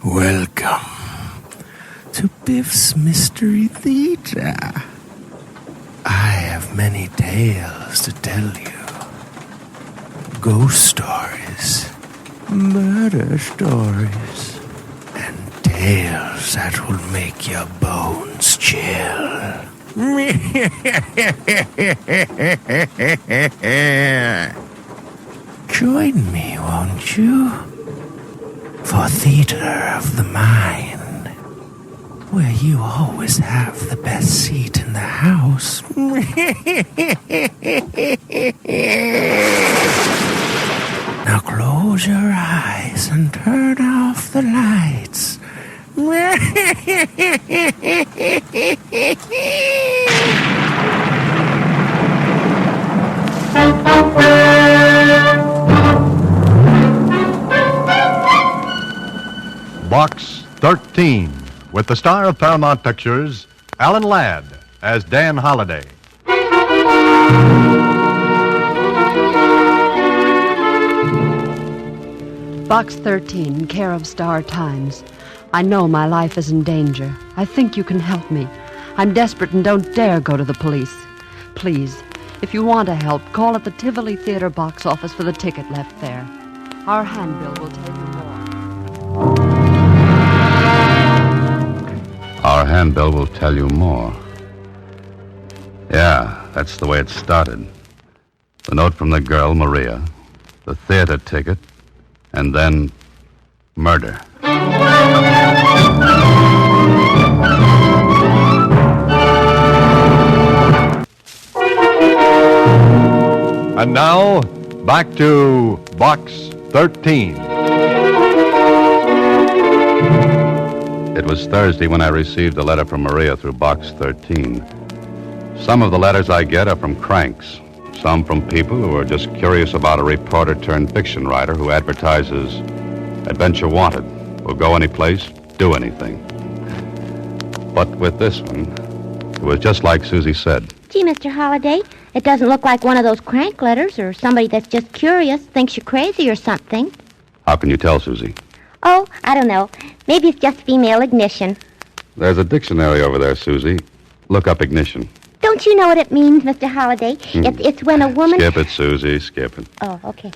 Welcome to Biff's Mystery Theater. I have many tales to tell you. Ghost stories, murder stories, and tales that will make your bones chill. Join me, won't you? For Theater of the Mind, where you always have the best seat in the house. Now close your eyes and turn off the lights. Box 13, with the star of Paramount Pictures, Alan Ladd, as Dan Holliday. Box 13, care of Star Times. I know my life is in danger. I think you can help me. I'm desperate and don't dare go to the police. Please, if you want to help, call at the Tivoli Theater box office for the ticket left there. Our handbill will tell you more. Our handbill will tell you more. Yeah, that's the way it started. The note from the girl, Maria, the theater ticket, and then murder. And now, back to Box 13. It was Thursday when I received a letter from Maria through Box 13. Some of the letters I get are from cranks. Some from people who are just curious about a reporter-turned-fiction writer who advertises adventure wanted, will go any place, do anything. But with this one, it was just like Susie said. Gee, Mr. Holliday, it doesn't look like one of those crank letters or somebody that's just curious, thinks you're crazy or something. How can you tell, Susie? Oh, I don't know. Maybe it's just female ignition. There's a dictionary over there, Susie. Look up ignition. Don't you know what it means, Mr. Holliday? It's when a woman... Skip it, Susie, skip it. Oh, okay.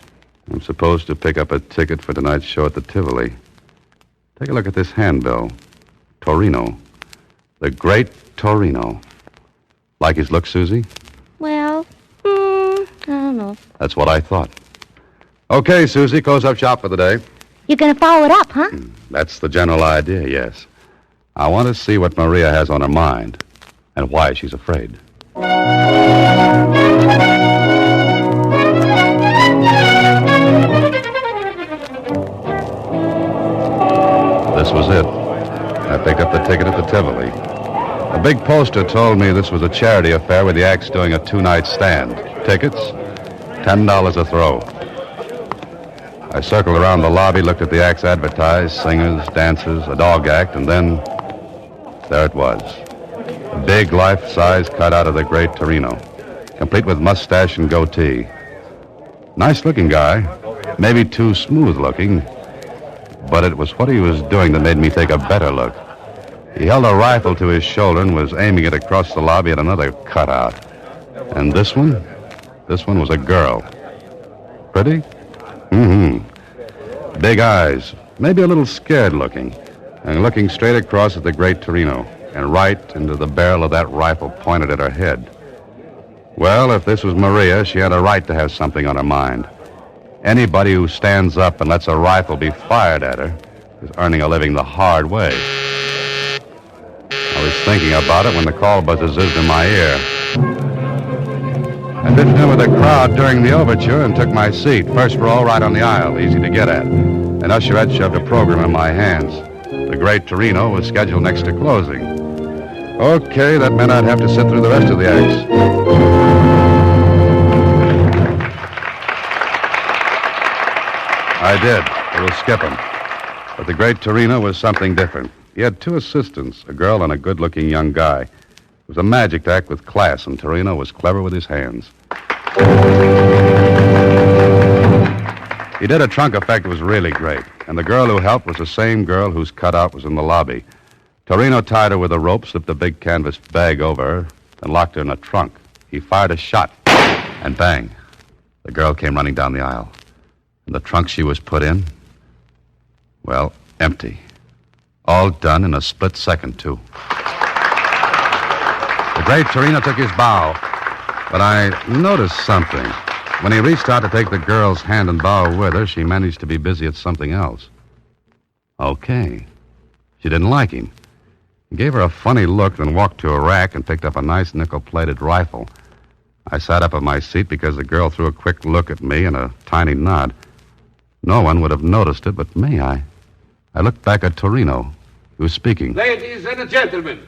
I'm supposed to pick up a ticket for tonight's show at the Tivoli. Take a look at this handbill. Torino. The great Torino. Like his look, Susie? Well, I don't know. That's what I thought. Okay, Susie, close up shop for the day. You're going to follow it up, huh? That's the general idea, yes. I want to see what Maria has on her mind and why she's afraid. This was it. I picked up the ticket at the Tivoli. A big poster told me this was a charity affair where the act's doing a two-night stand. Tickets, $10 a throw. I circled around the lobby, looked at the acts advertised, singers, dancers, a dog act, and then there it was. A big life-size cutout of the great Torino, complete with mustache and goatee. Nice-looking guy, maybe too smooth-looking, but it was what he was doing that made me take a better look. He held a rifle to his shoulder and was aiming it across the lobby at another cutout. And this one was a girl. Pretty? Big eyes, maybe a little scared-looking, and looking straight across at the great Torino, and right into the barrel of that rifle pointed at her head. Well, if this was Maria, she had a right to have something on her mind. Anybody who stands up and lets a rifle be fired at her is earning a living the hard way. I was thinking about it when the call buzzer zizzed in my ear. I pitched in with the crowd during the overture and took my seat, first row right on the aisle, easy to get at. An usherette shoved a program in my hands. The great Torino was scheduled next to closing. Okay, that meant I'd have to sit through the rest of the acts. I did. A little skipping. But the great Torino was something different. He had two assistants, a girl and a good-looking young guy. It was a magic act with class, and Torino was clever with his hands. He did a trunk effect that was really great, and the girl who helped was the same girl whose cutout was in the lobby. Torino tied her with a rope, slipped a big canvas bag over her, and locked her in a trunk. He fired a shot, and bang, the girl came running down the aisle. And the trunk she was put in, well, empty. All done in a split second, too. The great Torino took his bow, but I noticed something. When he reached out to take the girl's hand and bow with her, she managed to be busy at something else. Okay. She didn't like him. He gave her a funny look, then walked to a rack and picked up a nice nickel-plated rifle. I sat up in my seat because the girl threw a quick look at me and a tiny nod. No one would have noticed it but me. I looked back at Torino, who was speaking. Ladies and gentlemen,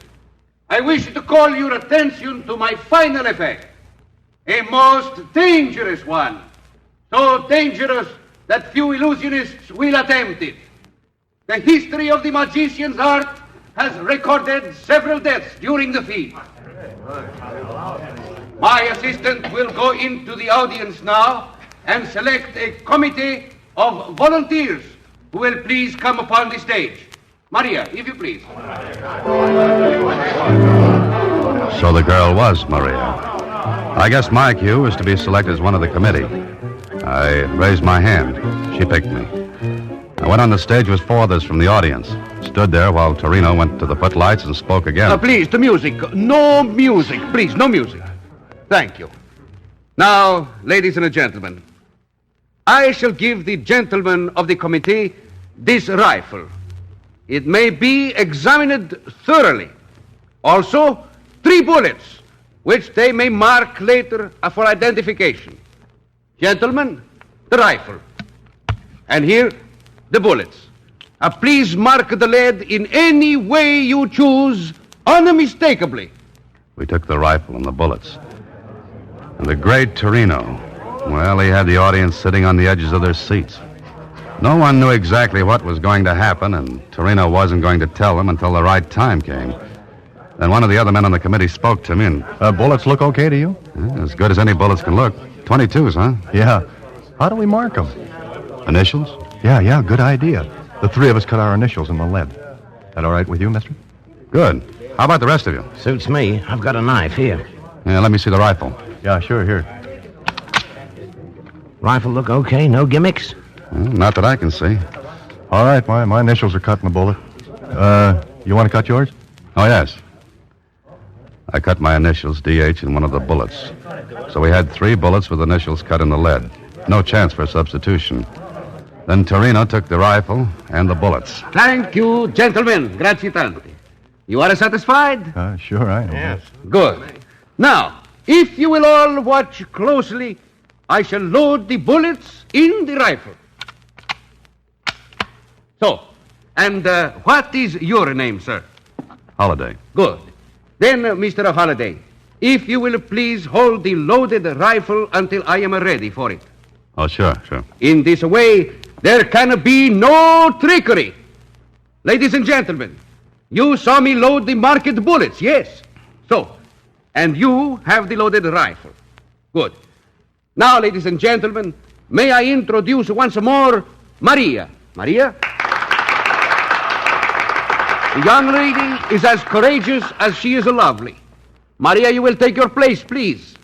I wish to call your attention to my final effect. A most dangerous one. So dangerous that few illusionists will attempt it. The history of the magician's art has recorded several deaths during the feat. My assistant will go into the audience now and select a committee of volunteers who will please come upon the stage. Maria, if you please. So the girl was Maria. I guess my cue was to be selected as one of the committee. I raised my hand. She picked me. I went on the stage with four others from the audience. Stood there while Torino went to the footlights and spoke again. Please, the music. No music. Please, no music. Thank you. Now, ladies and gentlemen, I shall give the gentlemen of the committee this rifle. It may be examined thoroughly. Also, 3 bullets, which they may mark later for identification. Gentlemen, the rifle. And here, the bullets. Please mark the lead in any way you choose, unmistakably. We took the rifle and the bullets. And the great Torino, well, he had the audience sitting on the edges of their seats. No one knew exactly what was going to happen, and Torino wasn't going to tell them until the right time came. Then one of the other men on the committee spoke to me and... Bullets look okay to you? As good as any bullets can look. 22s, huh? Yeah. How do we mark them? Initials? Yeah, good idea. The 3 of us cut our initials in the lead. That all right with you, mister? Good. How about the rest of you? Suits me. I've got a knife here. Yeah, let me see the rifle. Yeah, sure, here. Rifle look okay? No gimmicks? Well, not that I can see. All right, my initials are cut in the bullet. You want to cut yours? Oh, yes. I cut my initials, DH, in one of the bullets. So we had 3 bullets with initials cut in the lead. No chance for substitution. Then Torino took the rifle and the bullets. Thank you, gentlemen. Grazie tanti. You are satisfied? Sure, I am. Yes. Good. Now, if you will all watch closely, I shall load the bullets in the rifle. So, and what is your name, sir? Holiday. Good. Then, Mr. Holliday, if you will please hold the loaded rifle until I am ready for it. Oh, sure. In this way, there can be no trickery. Ladies and gentlemen, you saw me load the marked bullets, yes? So, and you have the loaded rifle. Good. Now, ladies and gentlemen, may I introduce once more Maria. Maria? The young lady is as courageous as she is lovely. Maria, you will take your place, please.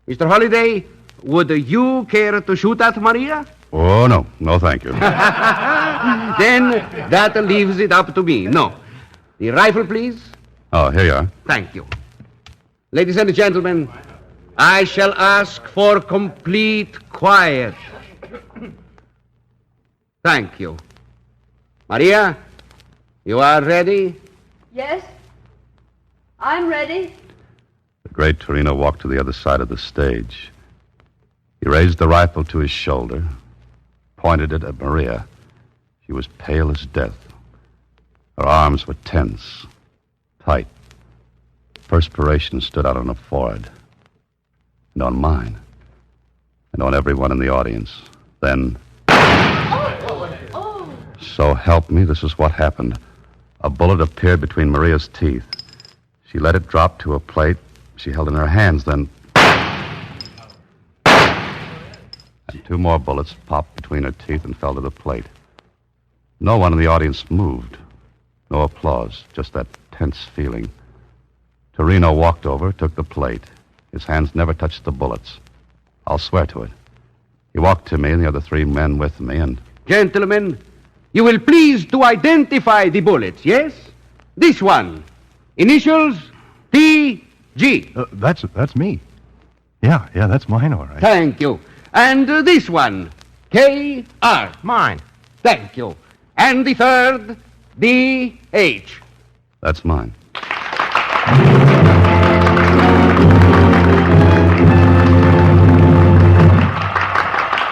Mr. Holliday, would you care to shoot at Maria? Oh, no. No, thank you. Then that leaves it up to me. No. The rifle, please. Oh, here you are. Thank you. Ladies and gentlemen, I shall ask for complete quiet. Thank you. Maria, you are ready? Yes, I'm ready. The great Torino walked to the other side of the stage. He raised the rifle to his shoulder, pointed it at Maria. She was pale as death. Her arms were tense, tight. Perspiration stood out on her forehead, and on mine, and on everyone in the audience. Then, so help me, this is what happened. A bullet appeared between Maria's teeth. She let it drop to a plate she held in her hands, then... 2 more bullets popped between her teeth and fell to the plate. No one in the audience moved. No applause, just that tense feeling. Torino walked over, took the plate. His hands never touched the bullets. I'll swear to it. He walked to me and the other 3 men with me, and... Gentlemen, you will please to identify the bullets, yes? This one. Initials T.G. That's me. Yeah, that's mine, all right. Thank you. And this one. K.R. Mine. Thank you. And the third, D.H. That's mine.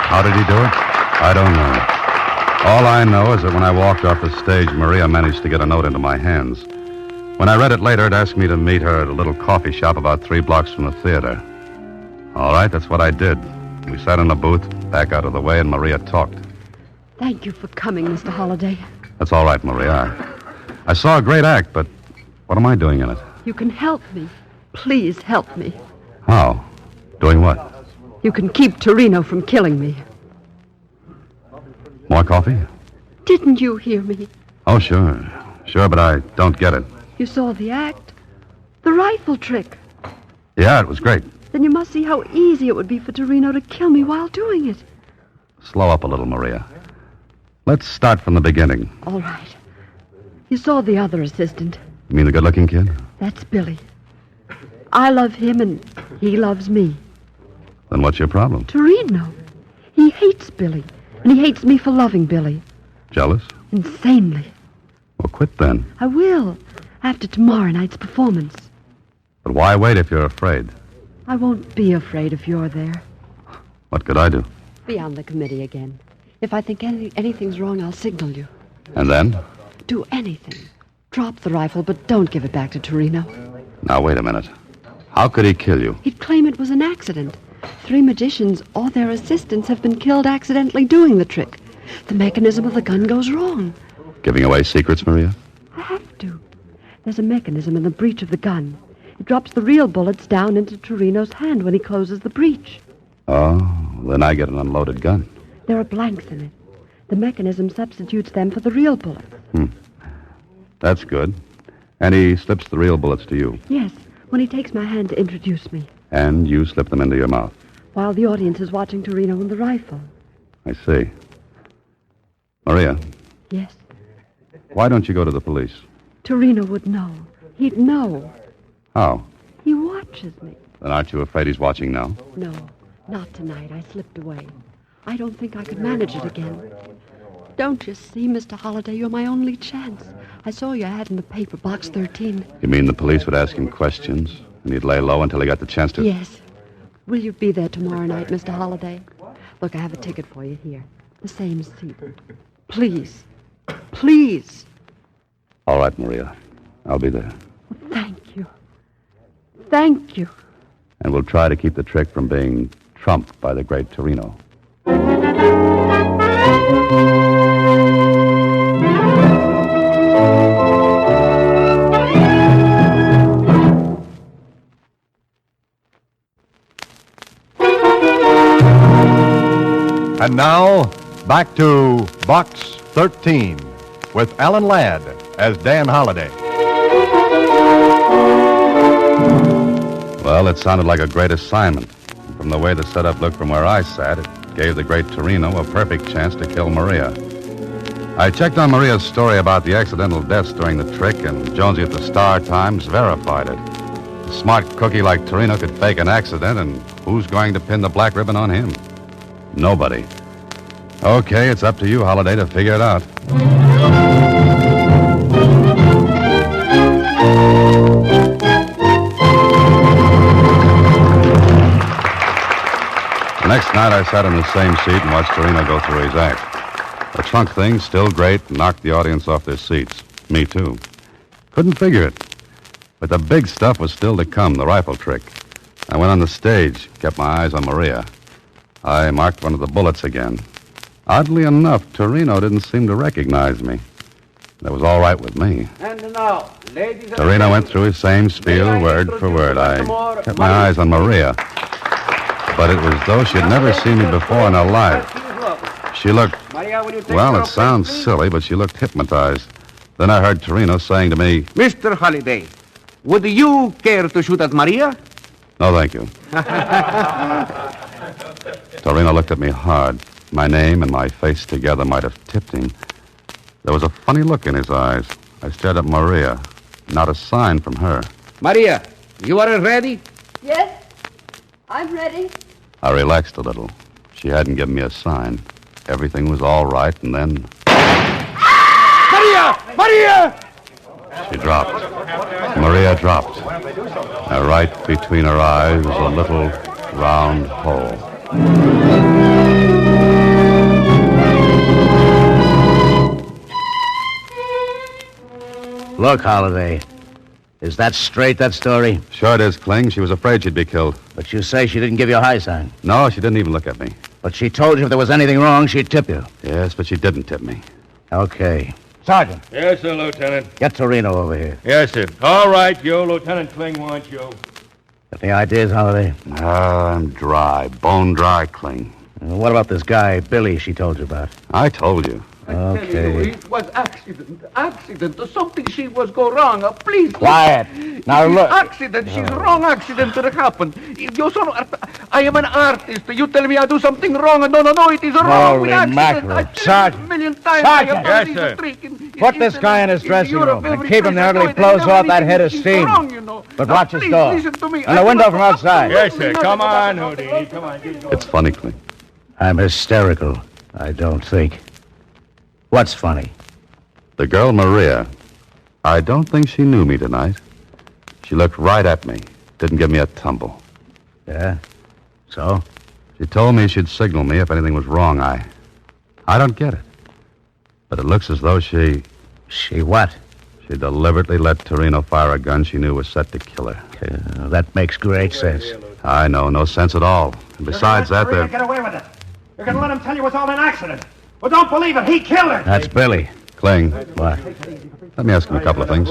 How did he do it? I don't know. All I know is that when I walked off the stage, Maria managed to get a note into my hands. When I read it later, it asked me to meet her at a little coffee shop about 3 blocks from the theater. All right, that's what I did. We sat in a booth, back out of the way, and Maria talked. Thank you for coming, Mr. Holliday. That's all right, Maria. I saw a great act, but what am I doing in it? You can help me. Please help me. How? Doing what? You can keep Torino from killing me. More coffee? Didn't you hear me? Oh, sure. Sure, but I don't get it. You saw the act. The rifle trick. Yeah, it was great. Then you must see how easy it would be for Torino to kill me while doing it. Slow up a little, Maria. Let's start from the beginning. All right. You saw the other assistant. You mean the good-looking kid? That's Billy. I love him and he loves me. Then what's your problem? Torino. He hates Billy. And he hates me for loving Billy. Jealous? Insanely. Well, quit then. I will. After tomorrow night's performance. But why wait if you're afraid? I won't be afraid if you're there. What could I do? Be on the committee again. If I think anything's wrong, I'll signal you. And then? Do anything. Drop the rifle, but don't give it back to Torino. Now, wait a minute. How could he kill you? He'd claim it was an accident. 3 magicians or their assistants have been killed accidentally doing the trick. The mechanism of the gun goes wrong. Giving away secrets, Maria? I have to. There's a mechanism in the breech of the gun. It drops the real bullets down into Torino's hand when he closes the breech. Oh, then I get an unloaded gun. There are blanks in it. The mechanism substitutes them for the real bullets. That's good. And he slips the real bullets to you. Yes, when he takes my hand to introduce me. And you slip them into your mouth. While the audience is watching Torino and the rifle. I see. Maria, Yes. why don't you go to the police? Torino would know. He'd know. How? He watches me. Then aren't you afraid he's watching now? No, not tonight. I slipped away. I don't think I could manage it again. Don't you see, Mr. Holliday, you're my only chance. I saw your ad in the paper, box 13. You mean the police would ask him questions, and he'd lay low until he got the chance to... Yes. Will you be there tomorrow night, Mr. Holliday? Look, I have a ticket for you here. The same seat. Please. Please. All right, Maria. I'll be there. Thank you. Thank you. And we'll try to keep the trick from being trumped by the great Torino. And now, back to Box 13 with Alan Ladd as Dan Holliday. Well, it sounded like a great assignment. From the way the setup looked from where I sat, it gave the great Torino a perfect chance to kill Maria. I checked on Maria's story about the accidental deaths during the trick, and Jonesy at the Star-Times verified it. A smart cookie like Torino could fake an accident, and who's going to pin the black ribbon on him? Nobody. Okay, it's up to you, Holliday, to figure it out. The next night, I sat in the same seat and watched Torino go through his act. The trunk thing, still great, knocked the audience off their seats. Me, too. Couldn't figure it. But the big stuff was still to come, the rifle trick. I went on the stage, kept my eyes on Maria. I marked one of the bullets again. Oddly enough, Torino didn't seem to recognize me. That was all right with me. And now, ladies and Torino went through his same spiel, word for word. I kept my eyes on Maria. but it was though she had never seen me before in her life. She looked, well, it sounds silly, but she looked hypnotized. Then I heard Torino saying to me, Mr. Holliday, would you care to shoot at Maria? "No, thank you." Torino looked at me hard. My name and my face together might have tipped him. There was a funny look in his eyes. I stared at Maria. Not a sign from her. Maria, you are ready? Yes, I'm ready. I relaxed a little. She hadn't given me a sign. Everything was all right, and then Maria! Maria! she dropped. Maria dropped. And right between her eyes was a little round hole. Look, Holliday. Is that straight, that story? Sure it is, Kling. She was afraid she'd be killed. But you say she didn't give you a high sign. No, she didn't even look at me. But she told you if there was anything wrong, she'd tip you. Yes, but she didn't tip me. Okay. Sergeant, Yes, sir, Lieutenant. get Torino over here. Yes, sir. All right, you. Lieutenant Kling wants you. Got any ideas, Holliday? I'm dry. Bone dry, Kling. What about this guy, Billy, she told you about? I told you. Okay. It was accident. Something she was go wrong. Please. Quiet. Now look. Accident. She's wrong accident that happened. I am an artist. You tell me I do something wrong. No, it is wrong. Holy Accident. mackerel. I tell you Sergeant. a million times. Sergeant. Yes, sir. Put this guy in his dressing room and keep him there till he blows off that head of steam. But watch his door. Listen to me. And the window from outside. Yes, sir. Come on, Houdini. Come on. Get going. It's funny, Kling. I'm hysterical, I don't think. What's funny? The girl, Maria, I don't think she knew me tonight. She looked right at me. Didn't give me a tumble. Yeah? So? She told me she'd signal me if anything was wrong. I don't get it. But it looks as though she She what? deliberately let Torino fire a gun she knew was set to kill her. That makes great sense. I know, no sense at all. And besides that, Get away with it. You're going to let him tell you it's all an accident. Well, don't believe it. He killed her. That's Billy. Kling, What? let me ask him a couple of things.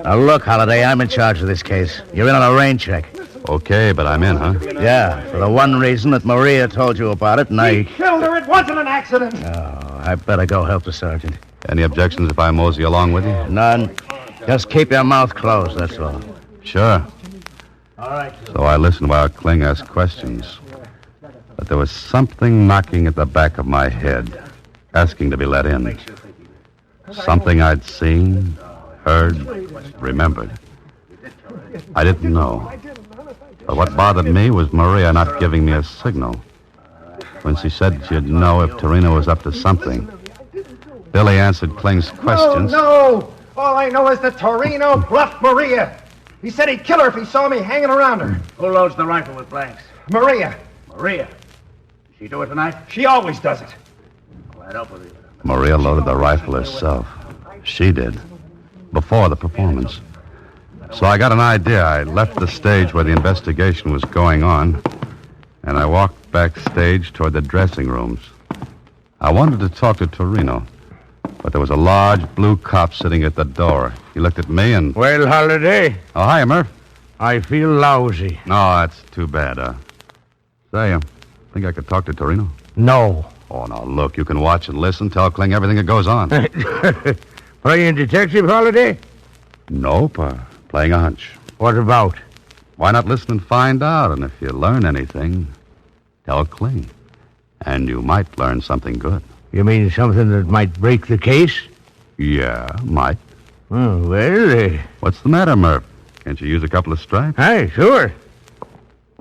Now, look, Holliday, I'm in charge of this case. You're in on a rain check. Okay, but I'm in, huh? Yeah, for the one reason that Maria told you about it, and He killed her. It wasn't an accident. Oh, I better go help the sergeant. Any objections if I mosey along with you? None. Just keep your mouth closed, that's all. Sure. All right. So I listened while Kling asked questions. But there was something knocking at the back of my head, asking to be let in. Something I'd seen, heard, remembered. I didn't know. But what bothered me was Maria not giving me a signal. When she said she'd know if Torino was up to something. Billy answered Kling's questions. No. All I know is that Torino bluffed Maria. He said he'd kill her if he saw me hanging around her. Who loads the rifle with blanks? Maria. Maria. She do it tonight? She always does it. I don't believe it. Maria loaded the rifle herself. She did. Before the performance. So I got an idea. I left the stage where the investigation was going on, and I walked backstage toward the dressing rooms. I wanted to talk to Torino, but there was a large blue cop sitting at the door. He looked at me and... Well, Holliday, Oh, hi, Murph. I feel lousy. No, that's too bad. Say, think I could talk to Torino? No. Oh, now, look, you can watch and listen, tell Kling everything that goes on. Playing detective, Holliday? Nope, playing a hunch. What about? Why not listen and find out? And if you learn anything, tell Kling. And you might learn something good. You mean something that might break the case? Yeah, might. Oh, well, What's the matter, Murph? Can't you use a couple of stripes? Hi, sure.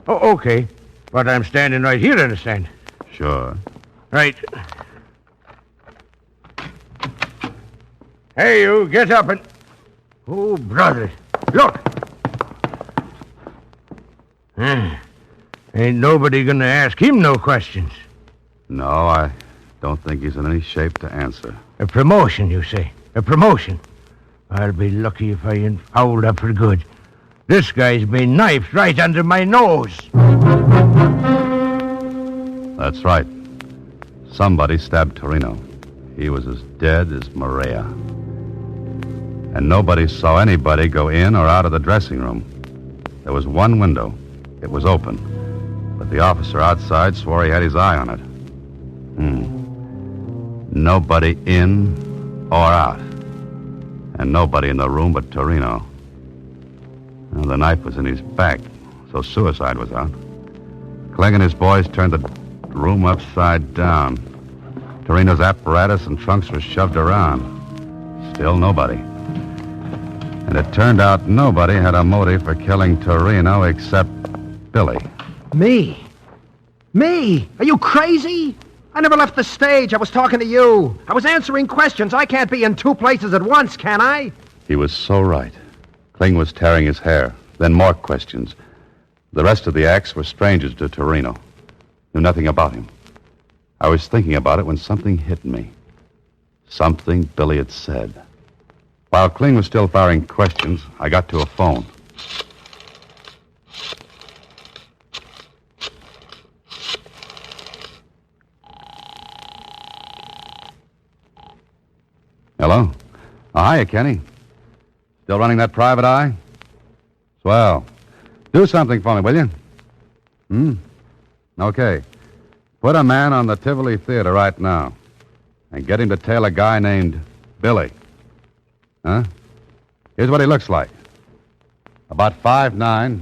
Oh, okay. But I'm standing right here, understand? Sure. Right. Hey, you, get up and... Oh, brother. Look. Ain't nobody gonna ask him no questions. No, I don't think he's in any shape to answer. A promotion, you say? A promotion? I'll be lucky if I ain't fouled up for good. This guy's been knifed right under my nose. That's right. Somebody stabbed Torino. He was as dead as Maria. And nobody saw anybody go in or out of the dressing room. There was one window. It was open. But the officer outside swore he had his eye on it. Nobody in or out. And nobody in the room but Torino. Well, the knife was in his back, so suicide was out. Kling and his boys turned the room upside down. Torino's apparatus and trunks were shoved around. Still nobody. And it turned out nobody had a motive for killing Torino except Billy. Me? Me? Are you crazy? I never left the stage. I was talking to you. I was answering questions. I can't be in two places at once, can I? He was so right. Kling was tearing his hair. Then more questions. The rest of the acts were strangers to Torino. Knew nothing about him. I was thinking about it when something hit me. Something Billy had said. While Kling was still firing questions, I got to a phone. Hello? Oh, hiya, Kenny. Still running that private eye? Swell. Do something for me, will you? Okay. Put a man on the Tivoli Theater right now and get him to tail a guy named Billy. Huh? Here's what he looks like. About 5'9",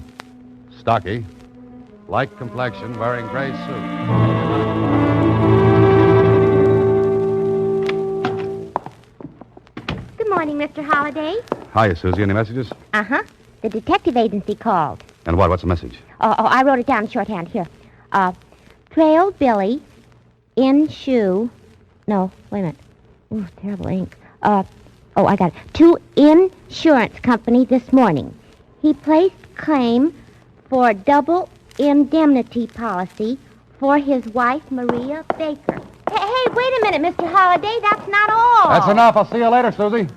stocky, light complexion, wearing gray suit. Good morning, Mr. Holliday. Hiya, Susie. Any messages? Uh-huh. The detective agency called. And what? What's the message? Oh, I wrote it down in shorthand. Here. Trail Billy in shoe. No, wait a minute. Ooh, terrible ink. I got it. To insurance company this morning. He placed claim for double indemnity policy for his wife, Maria Baker. Hey, wait a minute, Mr. Holliday. That's not all. That's enough. I'll see you later, Susie.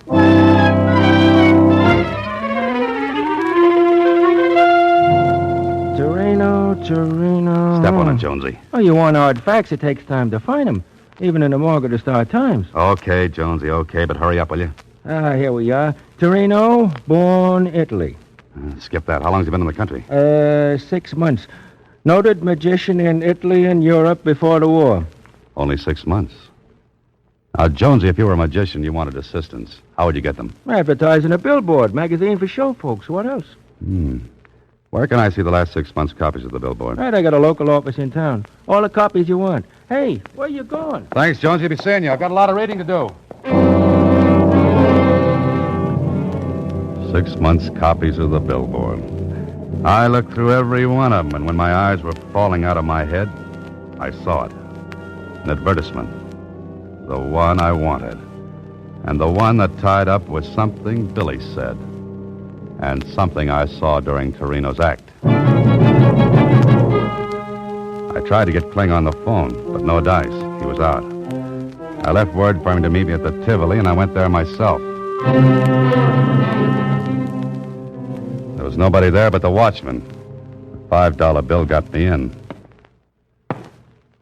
Torino. Step on it, Jonesy. Oh, you want hard facts, it takes time to find them. Even in the morgue of the Star-Times. Okay, Jonesy, okay, but hurry up, will you? Here we are. Torino, born Italy. Skip that. How long has he been in the country? 6 months. Noted magician in Italy and Europe before the war. Only 6 months. Now, Jonesy, if you were a magician, you wanted assistants. How would you get them? Advertising a billboard, magazine for show folks. What else? Where can I see the last 6 months' copies of the billboard? Right, I got a local office in town. All the copies you want. Hey, where you going? Thanks, Jonesy. Be seeing you. I've got a lot of reading to do. 6 months' copies of the billboard. I looked through every one of them, and when my eyes were falling out of my head, I saw it. An advertisement. The one I wanted. And the one that tied up with something Billy said. And something I saw during Torino's act. I tried to get Kling on the phone, but no dice. He was out. I left word for him to meet me at the Tivoli, and I went there myself. There was nobody there but the watchman. The $5 bill got me in.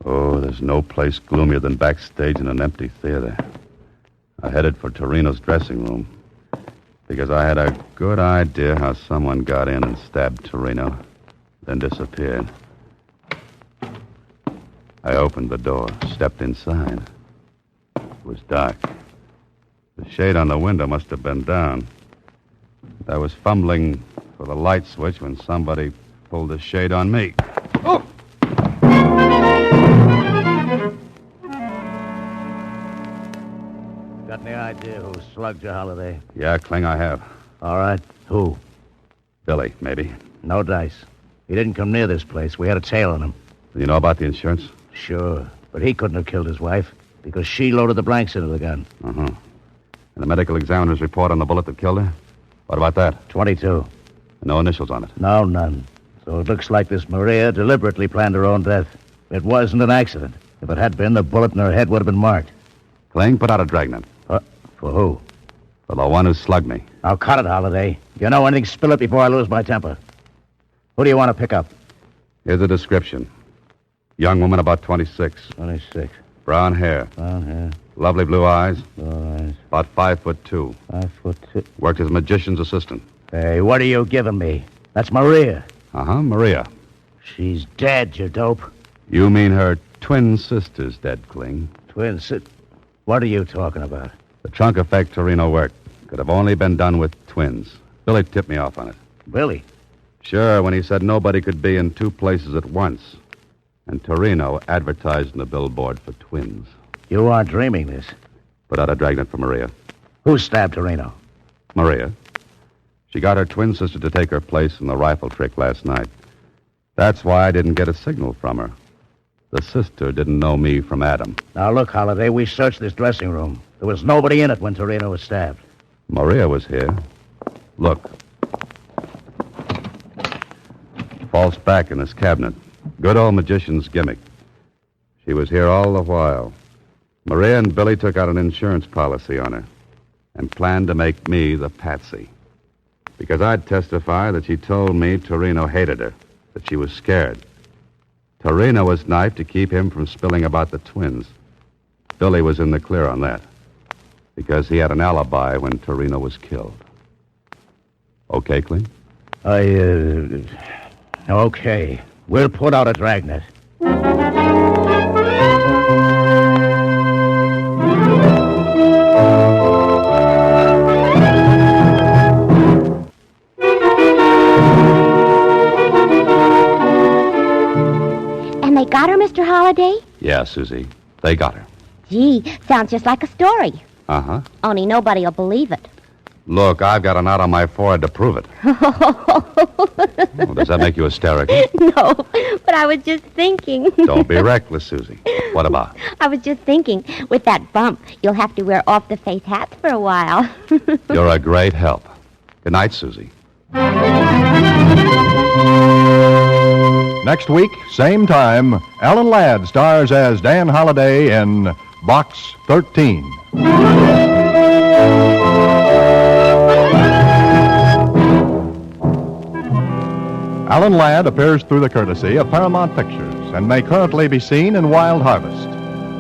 Oh, there's no place gloomier than backstage in an empty theater. I headed for Torino's dressing room because I had a good idea how someone got in and stabbed Torino, then disappeared. I opened the door, stepped inside. It was dark. The shade on the window must have been down. I was fumbling for the light switch when somebody pulled the shade on me. Oh! Got any idea who slugged you, Holliday? Yeah, Kling, I have. All right. Who? Billy, maybe. No dice. He didn't come near this place. We had a tail on him. Do you know about the insurance? Sure. But he couldn't have killed his wife because she loaded the blanks into the gun. Uh-huh. And the medical examiner's report on the bullet that killed her? What about that? 22. No initials on it? No, none. So it looks like this Maria deliberately planned her own death. It wasn't an accident. If it had been, the bullet in her head would have been marked. Kling, put out a dragnet. For who? For the one who slugged me. Now cut it, Holliday. If you know anything, spill it before I lose my temper. Who do you want to pick up? Here's a description. Young woman about 26. 26. Brown hair. Brown hair. Lovely blue eyes. Blue eyes. About 5'2". 5'2". Worked as a magician's assistant. Hey, what are you giving me? That's Maria. Uh-huh, Maria. She's dead, you dope. You mean her twin sister's dead, Kling. Twin sit. What are you talking about? The trunk effect Torino worked could have only been done with twins. Billy tipped me off on it. Billy? Sure, when he said nobody could be in two places at once. And Torino advertised in the billboard for twins. You aren't dreaming this. Put out a dragnet for Maria. Who stabbed Torino? Maria. She got her twin sister to take her place in the rifle trick last night. That's why I didn't get a signal from her. The sister didn't know me from Adam. Now, look, Holliday, we searched this dressing room. There was nobody in it when Torino was stabbed. Maria was here. Look. False back in this cabinet. Good old magician's gimmick. She was here all the while. Maria and Billy took out an insurance policy on her and planned to make me the patsy. Because I'd testify that she told me Torino hated her, that she was scared. Torino was knifed to keep him from spilling about the twins. Billy was in the clear on that, because he had an alibi when Torino was killed. Okay, Clint? Okay. We'll put out a dragnet. And they got her, Mr. Holliday? Yeah, Susie. They got her. Gee, sounds just like a story. Uh-huh. Only nobody will believe it. Look, I've got a knot on my forehead to prove it. Well, does that make you hysterical? No, but I was just thinking. Don't be reckless, Susie. What about? I was just thinking, with that bump, you'll have to wear off-the-face hats for a while. You're a great help. Good night, Susie. Next week, same time, Alan Ladd stars as Dan Holliday in Box 13. Alan Ladd appears through the courtesy of Paramount Pictures and may currently be seen in Wild Harvest.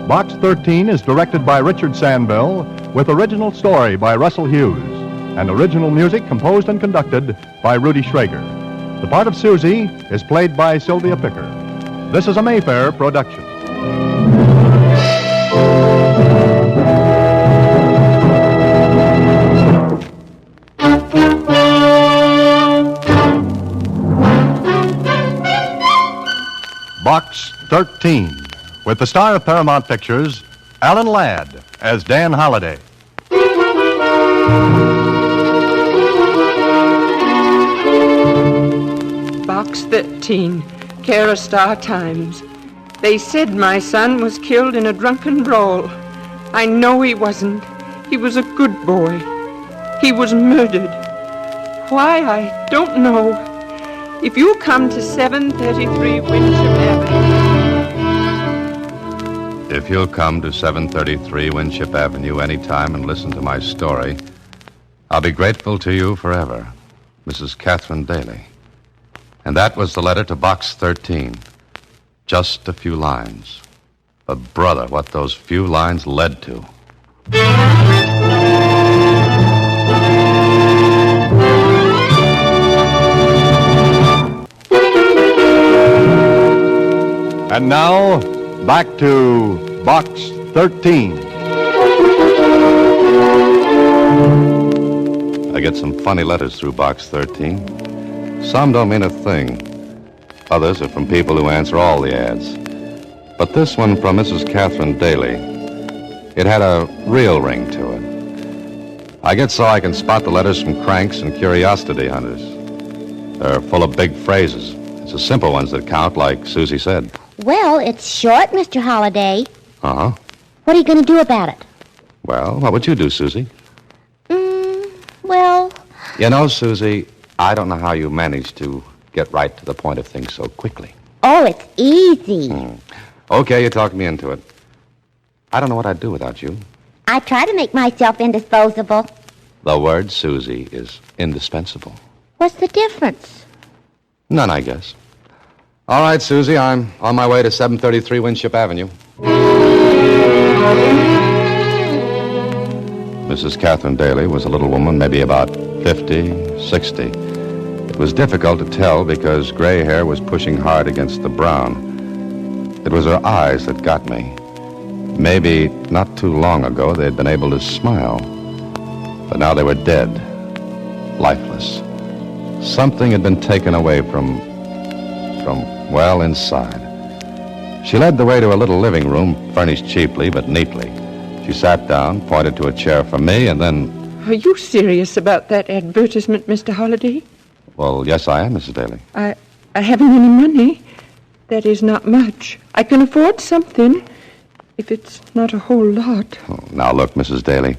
Box 13 is directed by Richard Sandville with original story by Russell Hughes and original music composed and conducted by Rudy Schrager. The part of Susie is played by Sylvia Picker. This is a Mayfair production. Box 13, with the star of Paramount Pictures, Alan Ladd, as Dan Holliday. Box 13, care of Star Times. They said my son was killed in a drunken brawl. I know he wasn't. He was a good boy. He was murdered. Why, I don't know. If you come to 733 Winship Avenue... If you'll come to 733 Winship Avenue anytime and listen to my story, I'll be grateful to you forever. Mrs. Catherine Daly. And that was the letter to Box 13. Just a few lines. But, brother, what those few lines led to. And now, back to Box 13. I get some funny letters through Box 13. Some don't mean a thing. Others are from people who answer all the ads. But this one from Mrs. Catherine Daly, it had a real ring to it. I get so I can spot the letters from cranks and curiosity hunters. They're full of big phrases. It's the simple ones that count, like Susie said. Well, it's short, Mr. Holliday. Uh-huh. What are you going to do about it? Well, what would you do, Susie? Well... You know, Susie, I don't know how you manage to get right to the point of things so quickly. Oh, it's easy. Okay, you talked me into it. I don't know what I'd do without you. I try to make myself indisposable. The word, Susie, is indispensable. What's the difference? None, I guess. All right, Susie, I'm on my way to 733 Winship Avenue. Mrs. Catherine Daly was a little woman, maybe about 50, 60. It was difficult to tell because gray hair was pushing hard against the brown. It was her eyes that got me. Maybe not too long ago they'd been able to smile, but now they were dead, lifeless. Something had been taken away from well, inside. She led the way to a little living room, furnished cheaply but neatly. She sat down, pointed to a chair for me, and then... Are you serious about that advertisement, Mr. Holliday? Well, yes, I am, Mrs. Daly. I haven't any money. That is not much. I can afford something, if it's not a whole lot. Oh, now, look, Mrs. Daly,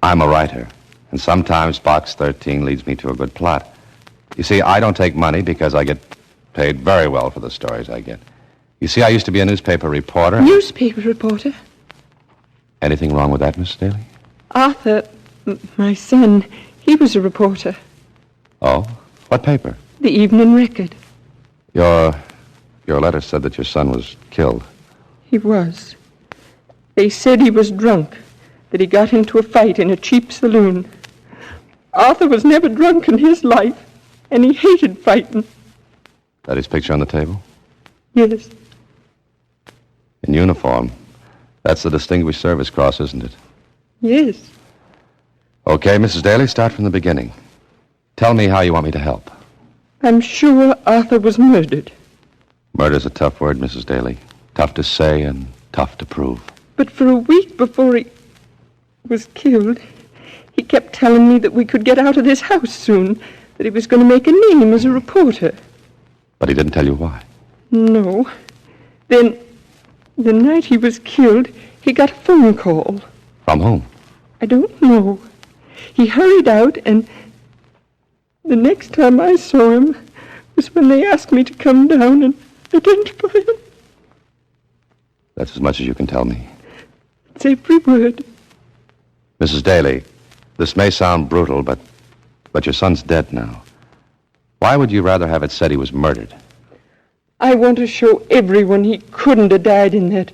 I'm a writer, and sometimes Box 13 leads me to a good plot. You see, I don't take money because I get paid very well for the stories I get. You see, I used to be a newspaper reporter. Newspaper reporter? Anything wrong with that, Mrs. Daly? Arthur, my son, he was a reporter. Oh? What paper? The Evening Record. Your letter said that your son was killed. He was. They said he was drunk, that he got into a fight in a cheap saloon. Arthur was never drunk in his life, and he hated fighting. That his picture on the table? Yes. In uniform. That's the Distinguished Service Cross, isn't it? Yes. Okay, Mrs. Daly, start from the beginning. Tell me how you want me to help. I'm sure Arthur was murdered. Murder's a tough word, Mrs. Daly. Tough to say and tough to prove. But for a week before he was killed, he kept telling me that we could get out of this house soon, that he was going to make a name as a reporter. But he didn't tell you why? No. Then, the night he was killed, he got a phone call. From whom? I don't know. He hurried out, and the next time I saw him was when they asked me to come down and identify him. That's as much as you can tell me. It's every word. Mrs. Daly, this may sound brutal, but your son's dead now. Why would you rather have it said he was murdered? I want to show everyone he couldn't have died in that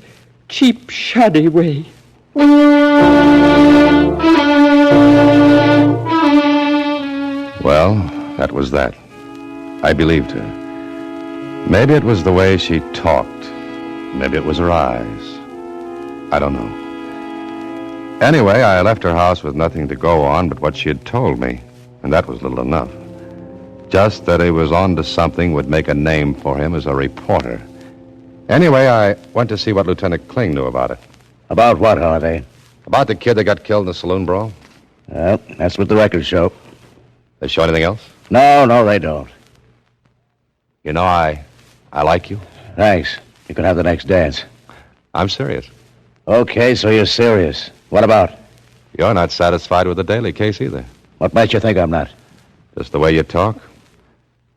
cheap, shoddy way. Well, that was that. I believed her. Maybe it was the way she talked. Maybe it was her eyes. I don't know. Anyway, I left her house with nothing to go on but what she had told me, and that was little enough. Just that he was on to something would make a name for him as a reporter. Anyway, I went to see what Lieutenant Kling knew about it. About what, Holliday? About the kid that got killed in the saloon brawl. Well, that's what the records show. They show anything else? No, they don't. You know, I like you. Thanks. You can have the next dance. I'm serious. Okay, so you're serious. What about? You're not satisfied with the Daly case either. What makes you think I'm not? Just the way you talk.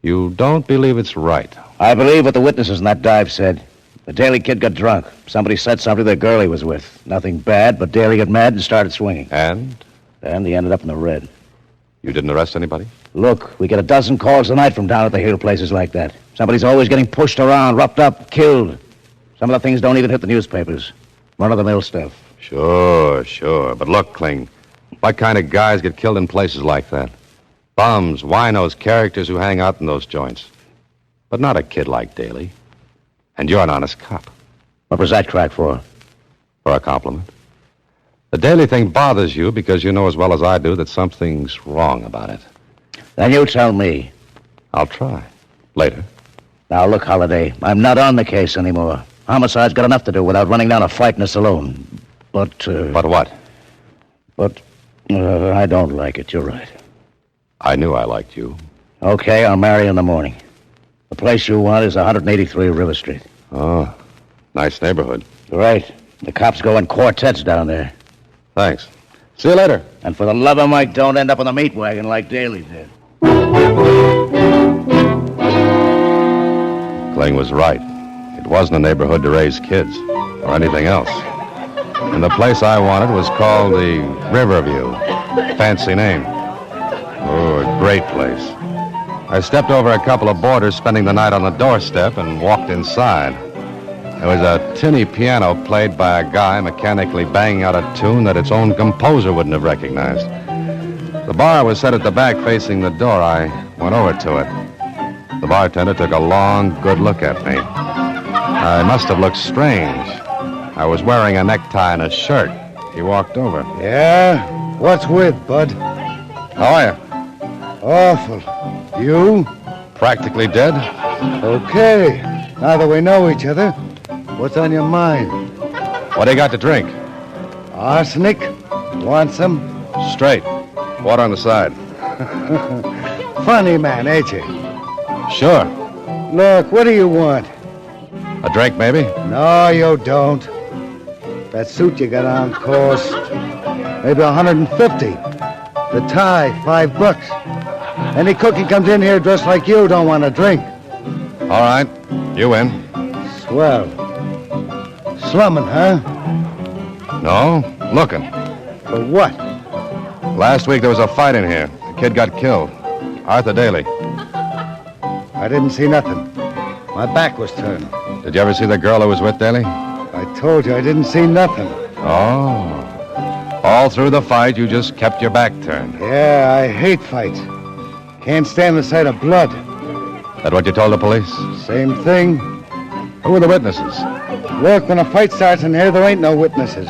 You don't believe it's right. I believe what the witnesses in that dive said. The Daly kid got drunk. Somebody said something to the girl he was with. Nothing bad, but Daly got mad and started swinging. And? And he ended up in the red. You didn't arrest anybody? Look, we get a dozen calls a night from down at the hill places like that. Somebody's always getting pushed around, roughed up, killed. Some of the things don't even hit the newspapers. Run-of-the-mill stuff. Sure. But look, Kling, what kind of guys get killed in places like that? Bums, winos, characters who hang out in those joints. But not a kid like Daly. And you're an honest cop. What was that crack for? For a compliment. The Daly thing bothers you because you know as well as I do that something's wrong about it. Then you tell me. I'll try. Later. Now, look, Holliday, I'm not on the case anymore. Homicide's got enough to do without running down a fight in a saloon. But, But what? I don't like it, you're right. I knew I liked you. Okay, I'll marry you in the morning. The place you want is 183 River Street. Oh, nice neighborhood. Right. The cops go in quartets down there. Thanks. See you later. And for the love of Mike, don't end up in the meat wagon like Daly did. Kling was right. It wasn't a neighborhood to raise kids or anything else. And the place I wanted was called the Riverview. Fancy name. Oh, a great place. I stepped over a couple of boarders spending the night on the doorstep and walked inside. There was a tinny piano played by a guy mechanically banging out a tune that its own composer wouldn't have recognized. The The bar was set at the back facing the door. I went over to it. The bartender took a long, good look at me. I must have looked strange. I was wearing a necktie and a shirt. He walked over. Yeah? What's with, bud? How are you? Awful. You? Practically dead. Okay. Now that we know each other, what's on your mind? What do you got to drink? Arsenic? Want some? Straight. Water on the side. Funny man, ain't you? Sure. Look, what do you want? A drink, maybe? No, you don't. That suit you got on costs maybe 150. The tie, $5. Any cook who comes in here dressed like you don't want a drink. All right. You win. Swell. Slumming, huh? No, looking. For what? Last week there was a fight in here. A kid got killed. Arthur Daly. I didn't see nothing. My back was turned. Did you ever see the girl who was with Daly? I told you I didn't see nothing. Oh. All through the fight, you just kept your back turned. Yeah, I hate fights. Can't stand the sight of blood. That what you told the police? Same thing. Who were the witnesses? Look, when a fight starts in here, there ain't no witnesses.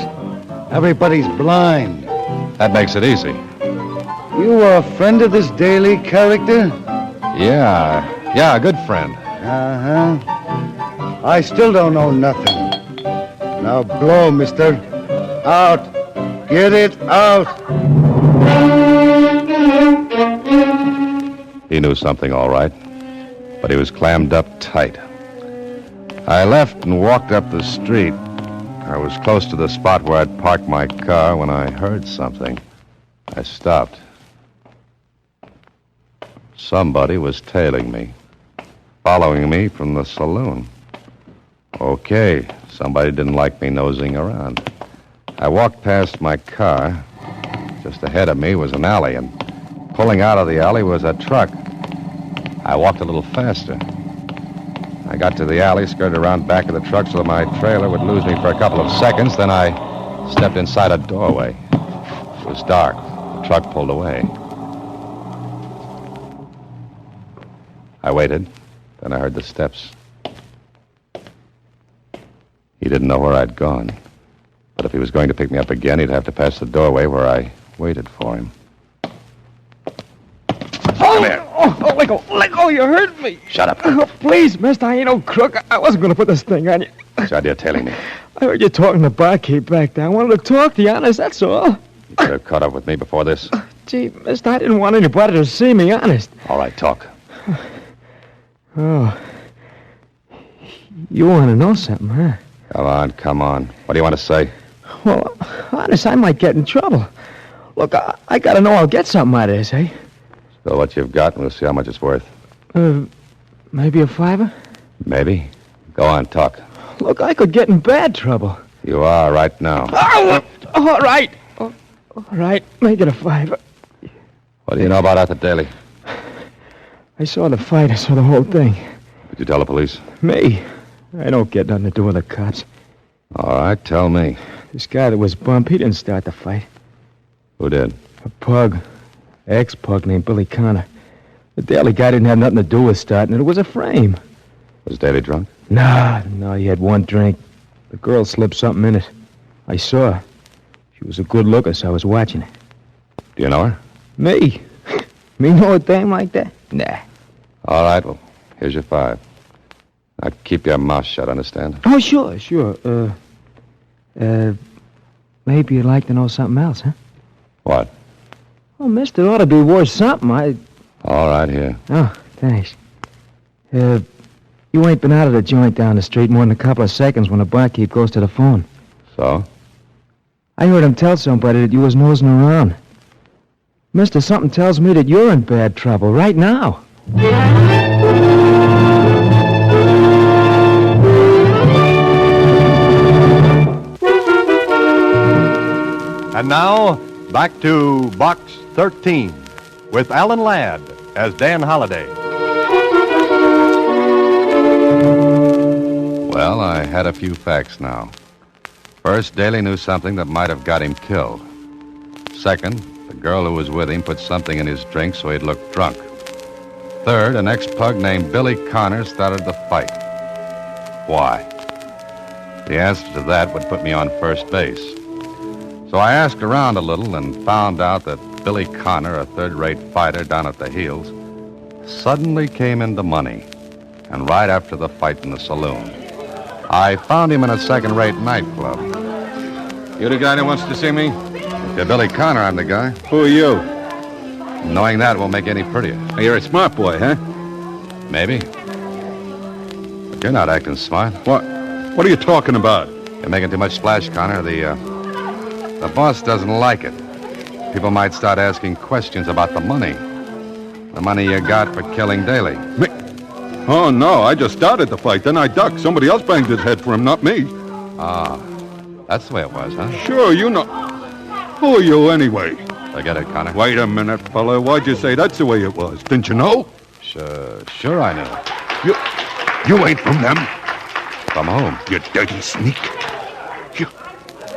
Everybody's blind. That makes it easy. You were a friend of this Daly character? Yeah, a good friend. Uh-huh. I still don't know nothing. Now blow, mister. Out. Get it out. He knew something, all right, but he was clammed up tight. I left and walked up the street. I was close to the spot where I'd parked my car when I heard something. I stopped. Somebody was tailing me, following me from the saloon. Okay, somebody didn't like me nosing around. I walked past my car. Just ahead of me was an alley, and pulling out of the alley was a truck. I walked a little faster. I got to the alley, skirted around back of the truck so that my trailer would lose me for a couple of seconds. Then I stepped inside a doorway. It was dark. The truck pulled away. I waited. Then I heard the steps. He didn't know where I'd gone. But if he was going to pick me up again, he'd have to pass the doorway where I waited for him. Come here. Oh, let go, you hurt me. Shut up. Oh, please, mister, I ain't no crook. I wasn't going to put this thing on you. What's the idea of tailing me? I heard you talking to the barkeep back there. I wanted to talk to you, honest, that's all. You could have caught up with me before this. Gee, mister, I didn't want anybody to see me, honest. All right, talk. Oh. You want to know something, huh? Come on. What do you want to say? Well, honest, I might get in trouble. Look, I got to know I'll get something out of this, eh? Spill what you've got, and we'll see how much it's worth. Maybe a $5? Maybe. Go on, talk. Look, I could get in bad trouble. You are right now. Oh, all right. Oh, all right, make it a $5. What do you know about Arthur Daly? I saw the fight. I saw the whole thing. Did you tell the police? Me? I don't get nothing to do with the cops. All right, tell me. This guy that was bumped, he didn't start the fight. Who did? A pug. Ex-pug named Billy Connor. The Daly guy didn't have nothing to do with starting it. It was a frame. Was Daly drunk? No, he had one drink. The girl slipped something in it. I saw her. She was a good looker, so I was watching her. Do you know her? Me? Me know a dame like that? Nah. All right, well, here's your $5. Now keep your mouth shut, understand? Oh, sure. Maybe you'd like to know something else, huh? What? Oh, mister, ought to be worth something. All right, here. Oh, thanks. You ain't been out of the joint down the street more than a couple of seconds when the barkeep goes to the phone. So? I heard him tell somebody that you was nosing around. Mister, something tells me that you're in bad trouble right now. And now, back to Box 13 with Alan Ladd as Dan Holliday. Well, I had a few facts now. First, Daly knew something that might have got him killed. Second, the girl who was with him put something in his drink so he'd look drunk. Third, an ex-pug named Billy Connor started the fight. Why? The answer to that would put me on first base. So I asked around a little and found out that Billy Connor, a third-rate fighter down at the heels, suddenly came into money. And right after the fight in the saloon, I found him in a second-rate nightclub. You the guy that wants to see me? If you're Billy Connor, I'm the guy. Who are you? Knowing that won't make it any prettier. You're a smart boy, huh? Maybe. But you're not acting smart. What? What are you talking about? You're making too much splash, Connor. The boss doesn't like it. People might start asking questions about the money. The money you got for killing Daly. Me? Oh, no, I just started the fight. Then I ducked. Somebody else banged his head for him, not me. Ah, that's the way it was, huh? Sure, you know. Who are you, anyway? Forget it, Connor. Wait a minute, fella. Why'd you say that's the way it was? Didn't you know? Sure I knew. You ain't from them. From whom? You dirty sneak.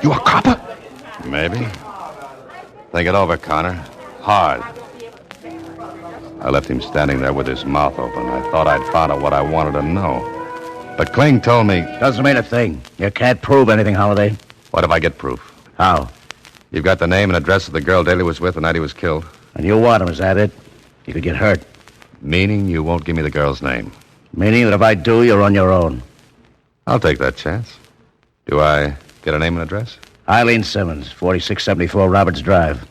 You a copper? Maybe. Think it over, Connor. Hard. I left him standing there with his mouth open. I thought I'd found out what I wanted to know. But Kling told me... Doesn't mean a thing. You can't prove anything, Holliday. What if I get proof? How? You've got the name and address of the girl Daly was with the night he was killed. And you want him, is that it? You could get hurt. Meaning you won't give me the girl's name. Meaning that if I do, you're on your own. I'll take that chance. Do I get a name and address? Eileen Simmons, 4674 Roberts Drive.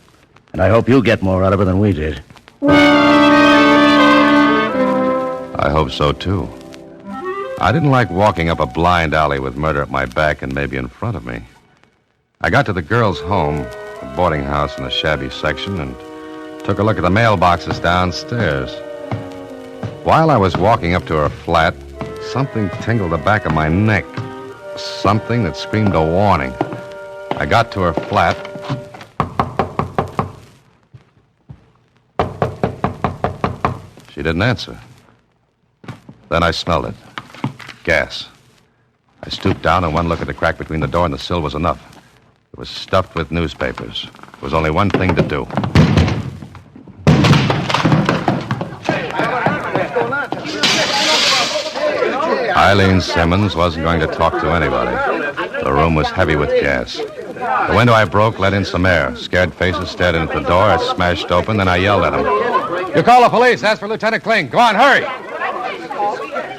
And I hope you get more out of her than we did. I hope so, too. I didn't like walking up a blind alley with murder at my back and maybe in front of me. I got to the girl's home, a boarding house in the shabby section, and took a look at the mailboxes downstairs. While I was walking up to her flat, something tingled the back of my neck. Something that screamed a warning. I got to her flat. She didn't answer. Then I smelled it. Gas. I stooped down, and one look at the crack between the door and the sill was enough. It was stuffed with newspapers. There was only one thing to do. Eileen Simmons wasn't going to talk to anybody. The room was heavy with gas. The window I broke let in some air. Scared faces stared in at the door. It smashed open, then I yelled at them. You call the police. Ask for Lieutenant Kling. Go on, hurry.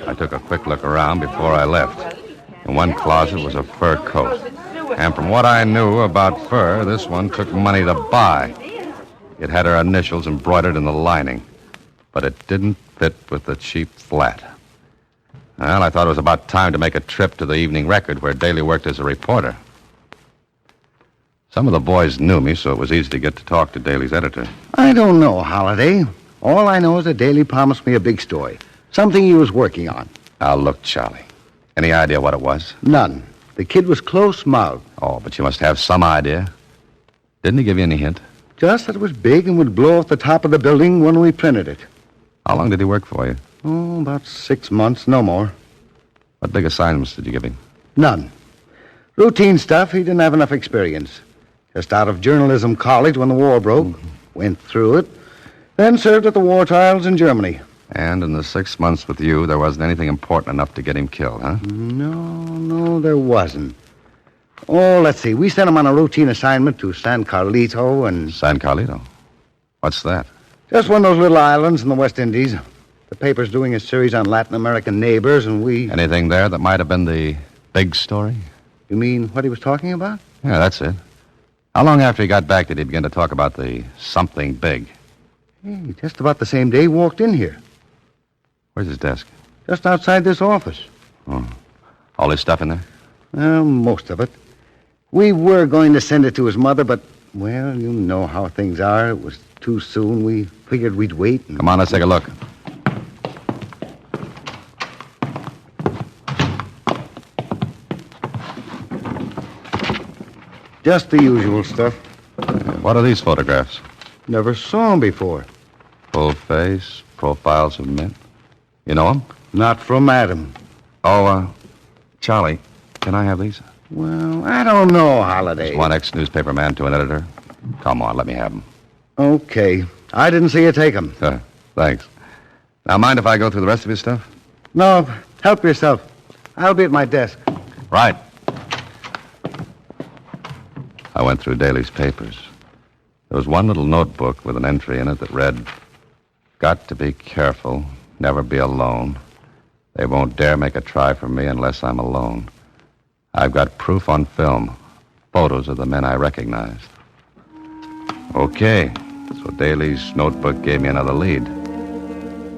I took a quick look around before I left. In one closet was a fur coat. And from what I knew about fur, this one took money to buy. It had her initials embroidered in the lining. But it didn't fit with the cheap flat. Well, I thought it was about time to make a trip to the Evening Record, where Daly worked as a reporter. Some of the boys knew me, so it was easy to get to talk to Daly's editor. I don't know, Holliday. All I know is that Daly promised me a big story. Something he was working on. Now, look, Charlie. Any idea what it was? None. The kid was close-mouthed. Oh, but you must have some idea. Didn't he give you any hint? Just that it was big and would blow off the top of the building when we printed it. How long did he work for you? Oh, about 6 months, no more. What big assignments did you give him? None. Routine stuff. He didn't have enough experience. Just out of journalism college when the war broke. Went through it. Then served at the war trials in Germany. And in the 6 months with you, there wasn't anything important enough to get him killed, huh? No, there wasn't. Oh, let's see. We sent him on a routine assignment to San Carlito and... San Carlito? What's that? Just one of those little islands in the West Indies. The paper's doing a series on Latin American neighbors, and we... Anything there that might have been the big story? You mean what he was talking about? Yeah, that's it. How long after he got back did he begin to talk about the something big? Hey, just about the same day he walked in here. Where's his desk? Just outside this office. Oh. All his stuff in there? Most of it. We were going to send it to his mother, but, well, you know how things are. It was too soon. We figured we'd wait. Come on, let's take a look. Just the usual stuff. What are these photographs? Never saw him before. Full face, profiles of men. You know them? Not from Adam. Oh, Charlie, can I have these? Well, I don't know, Holliday. Just one ex-newspaper man to an editor. Come on, let me have them. Okay. I didn't see you take them. Thanks. Now, mind if I go through the rest of your stuff? No, help yourself. I'll be at my desk. Right. I went through Daly's papers. There was one little notebook with an entry in it that read, "Got to be careful, never be alone. They won't dare make a try for me unless I'm alone. I've got proof on film, photos of the men I recognized." Okay, so Daly's notebook gave me another lead.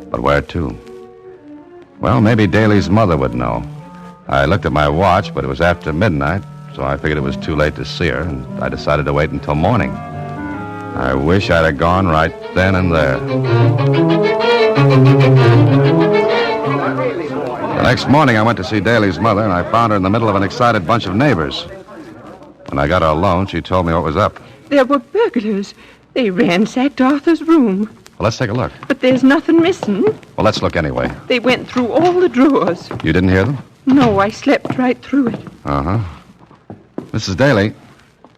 But where to? Well, maybe Daly's mother would know. I looked at my watch, but it was after midnight, so I figured it was too late to see her, and I decided to wait until morning. I wish I'd have gone right then and there. The next morning, I went to see Daly's mother, and I found her in the middle of an excited bunch of neighbors. When I got her alone, she told me what was up. There were burglars. They ransacked Arthur's room. Well, let's take a look. But there's nothing missing. Well, let's look anyway. They went through all the drawers. You didn't hear them? No, I slept right through it. Uh-huh. Mrs. Daly,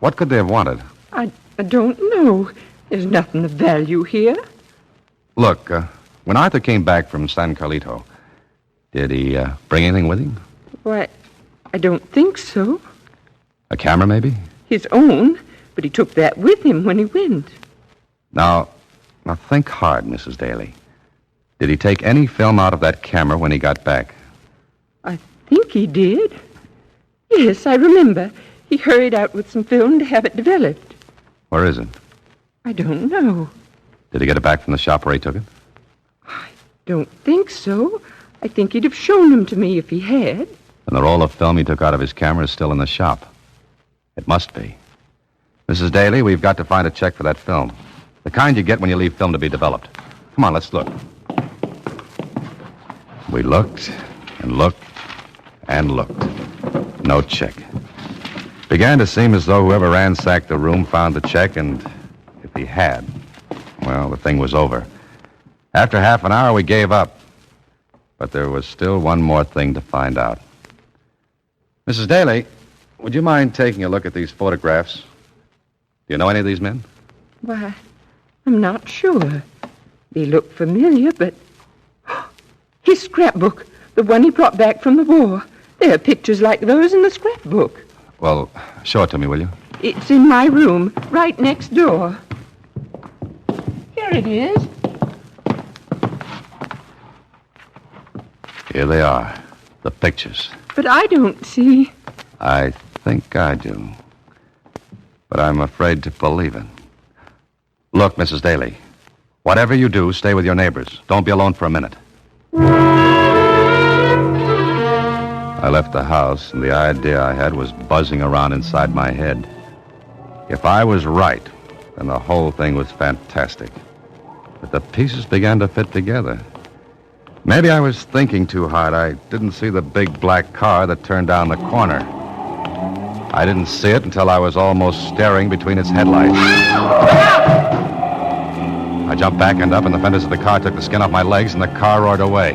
what could they have wanted? I don't know. There's nothing of value here. Look, when Arthur came back from San Carlito, did he bring anything with him? Why, I don't think so. A camera, maybe? His own, but he took that with him when he went. Now think hard, Mrs. Daly. Did he take any film out of that camera when he got back? I think he did. Yes, I remember. He hurried out with some film to have it developed. Where is it? I don't know. Did he get it back from the shop where he took it? Don't think so. I think he'd have shown them to me if he had. And the roll of film he took out of his camera is still in the shop. It must be. Mrs. Daly, we've got to find a check for that film. The kind you get when you leave film to be developed. Come on, let's look. We looked and looked and looked. No check. Began to seem as though whoever ransacked the room found the check, and if he had, well, the thing was over. After half an hour, we gave up. But there was still one more thing to find out. Mrs. Daly, would you mind taking a look at these photographs? Do you know any of these men? Why, I'm not sure. They look familiar, but... His scrapbook, the one he brought back from the war. There are pictures like those in the scrapbook. Well, show it to me, will you? It's in my room, right next door. Here it is. Here they are, the pictures. But I don't see... I think I do. But I'm afraid to believe it. Look, Mrs. Daly, whatever you do, stay with your neighbors. Don't be alone for a minute. I left the house, and the idea I had was buzzing around inside my head. If I was right, then the whole thing was fantastic. But the pieces began to fit together. Maybe I was thinking too hard. I didn't see the big black car that turned down the corner. I didn't see it until I was almost staring between its headlights. I jumped back and up, and the fenders of the car took the skin off my legs, and the car roared away.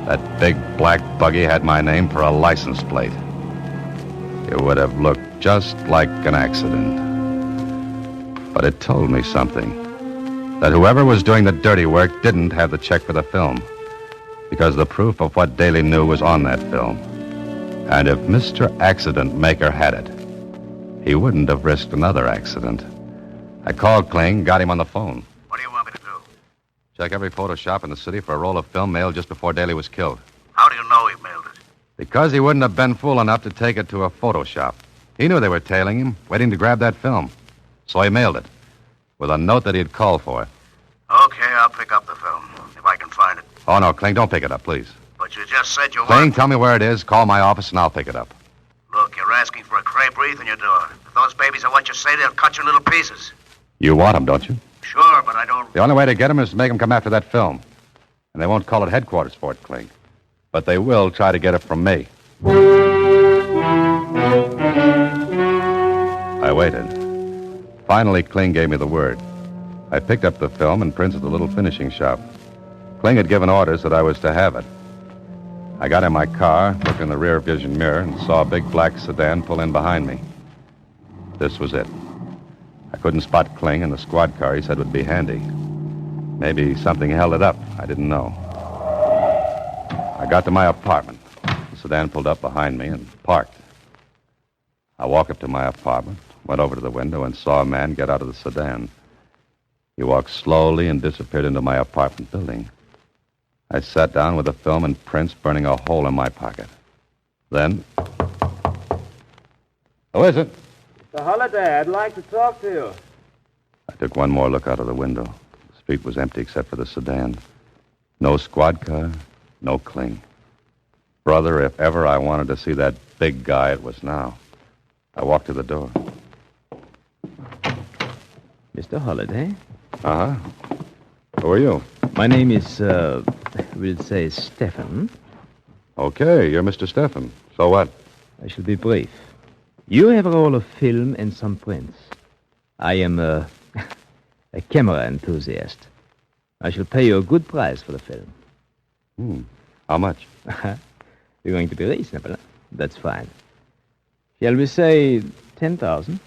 That big black buggy had my name for a license plate. It would have looked just like an accident. But it told me something. That whoever was doing the dirty work didn't have the check for the film. Because the proof of what Daly knew was on that film. And if Mr. Accident Maker had it, he wouldn't have risked another accident. I called Kling, got him on the phone. What do you want me to do? Check every photo shop in the city for a roll of film mailed just before Daly was killed. How do you know he mailed it? Because he wouldn't have been fool enough to take it to a photo shop. He knew they were tailing him, waiting to grab that film. So he mailed it, with a note that he'd called for it. Okay, I'll pick up the film, if I can find it. Oh, no, Kling, don't pick it up, please. But you just said you Kling, want... tell me where it is, call my office, and I'll pick it up. Look, you're asking for a crepe wreath in your door. If those babies are what you say, they'll cut you in little pieces. You want them, don't you? Sure, but I don't... The only way to get them is to make them come after that film. And they won't call it headquarters for it, Kling. But they will try to get it from me. I waited. Finally, Kling gave me the word. I picked up the film and printed the little finishing shop. Kling had given orders that I was to have it. I got in my car, looked in the rear vision mirror, and saw a big black sedan pull in behind me. This was it. I couldn't spot Kling, and the squad car he said would be handy. Maybe something held it up. I didn't know. I got to my apartment. The sedan pulled up behind me and parked. I walked up to my apartment, went over to the window, and saw a man get out of the sedan. He walked slowly and disappeared into my apartment building. I sat down with the film and prints burning a hole in my pocket. Then... Who is it? Mr. Holliday, I'd like to talk to you. I took one more look out of the window. The street was empty except for the sedan. No squad car, no Kling. Brother, if ever I wanted to see that big guy, it was now. I walked to the door. Mr. Holliday? Uh-huh. Who are you? My name is, we'll say Stefan. Okay, you're Mr. Stefan. So what? I shall be brief. You have a roll of film and some prints. I am a camera enthusiast. I shall pay you a good price for the film. How much? You're going to be reasonable, huh? That's fine. Shall we say 10,000?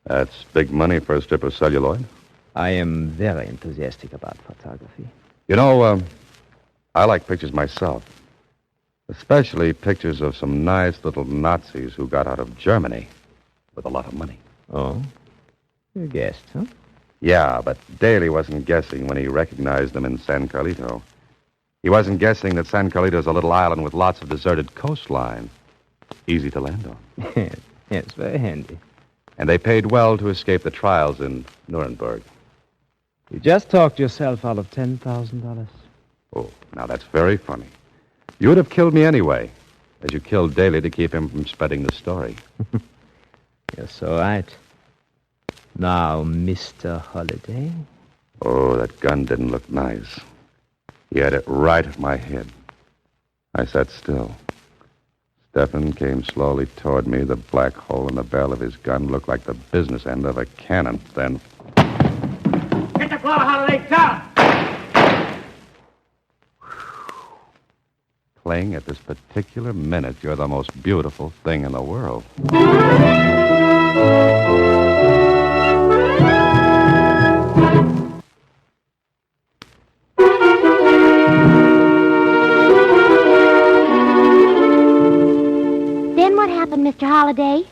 That's big money for a strip of celluloid. I am very enthusiastic about photography. You know, I like pictures myself. Especially pictures of some nice little Nazis who got out of Germany with a lot of money. Oh? You guessed, huh? Yeah, but Daly wasn't guessing when he recognized them in San Carlito. He wasn't guessing that San Carlito's a little island with lots of deserted coastline. Easy to land on. Yes, very handy. And they paid well to escape the trials in Nuremberg. You just talked yourself out of $10,000. Oh, now that's very funny. You would have killed me anyway, as you killed Daly to keep him from spreading the story. You're so right. Now, Mr. Holliday. Oh, that gun didn't look nice. He had it right at my head. I sat still. Stefan came slowly toward me. The black hole in the barrel of his gun looked like the business end of a cannon. Then... Get the blower, Holliday, down! Kling, at this particular minute, you're the most beautiful thing in the world. Then what happened, Mr. Holliday?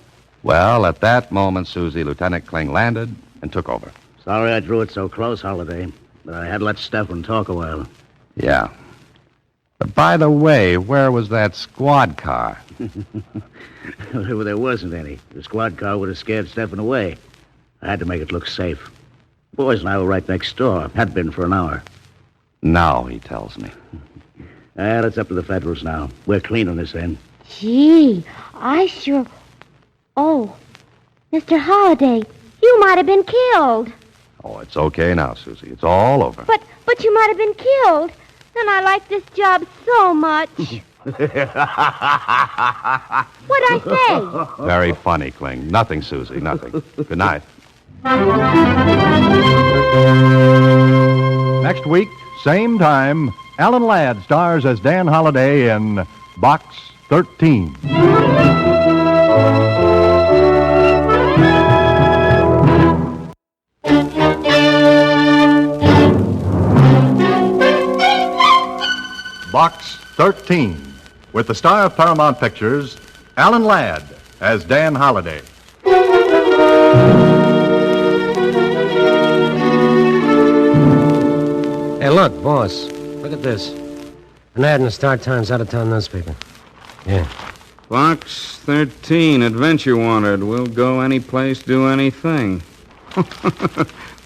Well, at that moment, Susie, Lieutenant Kling landed and took over. Sorry I drew it so close, Holliday, but I had to let Stefan talk a while. Yeah. But by the way, where was that squad car? There wasn't any. The squad car would have scared Stefan away. I had to make it look safe. The boys and I were right next door. Had been for an hour. Now, he tells me. That's up to the Federals now. We're cleaning this end. Gee, I sure... Oh, Mr. Holliday, you might have been killed. Oh, it's okay now, Susie. It's all over. But you might have been killed. And I like this job so much. What'd I say? Very funny, Kling. Nothing, Susie, nothing. Good night. Next week, same time, Alan Ladd stars as Dan Holliday in Box 13. Box 13, with the star of Paramount Pictures, Alan Ladd, as Dan Holliday. Hey, look, boss. Look at this. An ad in the Star Times out-of-town newspaper. Yeah. Box 13, Adventure Wanted. We'll go any place, do anything.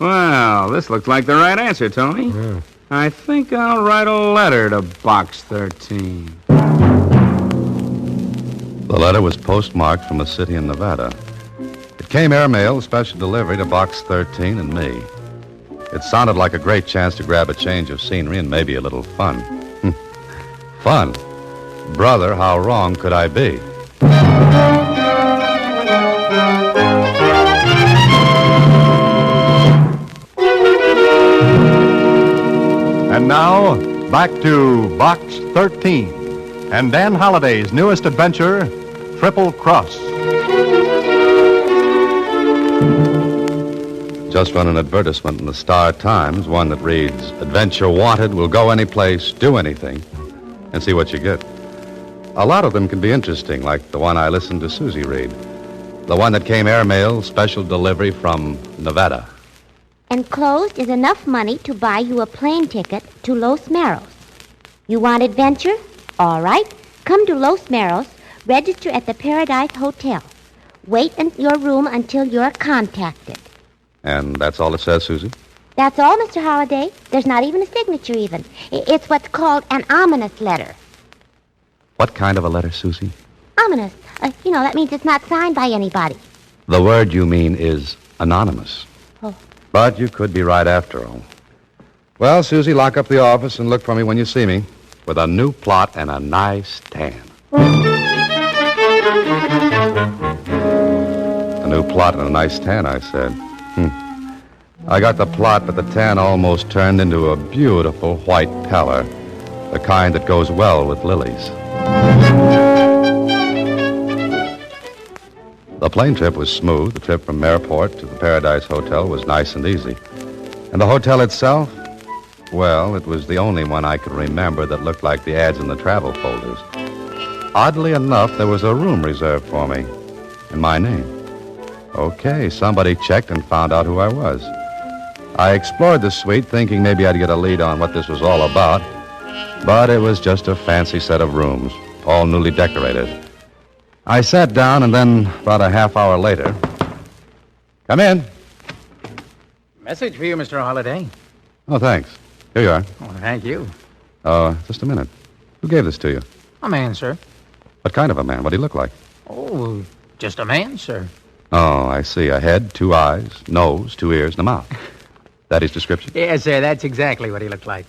Well, this looks like the right answer, Tony. Yeah. I think I'll write a letter to Box 13. The letter was postmarked from a city in Nevada. It came airmail, special delivery to Box 13 and me. It sounded like a great chance to grab a change of scenery and maybe a little fun. Fun? Brother, how wrong could I be? And now, back to Box 13 and Dan Holliday's newest adventure, Triple Cross. just run an advertisement in the Star Times, one that reads, Adventure Wanted, will go any place, do anything, and see what you get. A lot of them can be interesting, like the one I listened to Susie read. The one that came airmail, special delivery from Nevada. Enclosed is enough money to buy you a plane ticket to Los Meros. You want adventure? All right. Come to Los Meros, register at the Paradise Hotel. Wait in your room until you're contacted. And that's all it says, Susie? That's all, Mr. Holliday. There's not even a signature even. It's what's called an ominous letter. What kind of a letter, Susie? Ominous. That means it's not signed by anybody. The word you mean is anonymous. Oh. But you could be right after all. Well, Susie, lock up the office and look for me when you see me with a new plot and a nice tan. A new plot and a nice tan, I said. I got the plot, but the tan almost turned into a beautiful white pallor, the kind that goes well with lilies. The plane trip was smooth. The trip from Airport to the Paradise Hotel was nice and easy. And the hotel itself? Well, it was the only one I could remember that looked like the ads in the travel folders. Oddly enough, there was a room reserved for me in my name. Okay, somebody checked and found out who I was. I explored the suite, thinking maybe I'd get a lead on what this was all about, but it was just a fancy set of rooms, all newly decorated. I sat down, and then about a half hour later... Come in. Message for you, Mr. Holliday. Oh, thanks. Here you are. Oh, thank you. Just a minute. Who gave this to you? A man, sir. What kind of a man? What did he look like? Oh, just a man, sir. Oh, I see. A head, 2 eyes, nose, 2 ears, and a mouth. That his description? Yes, sir. That's exactly what he looked like.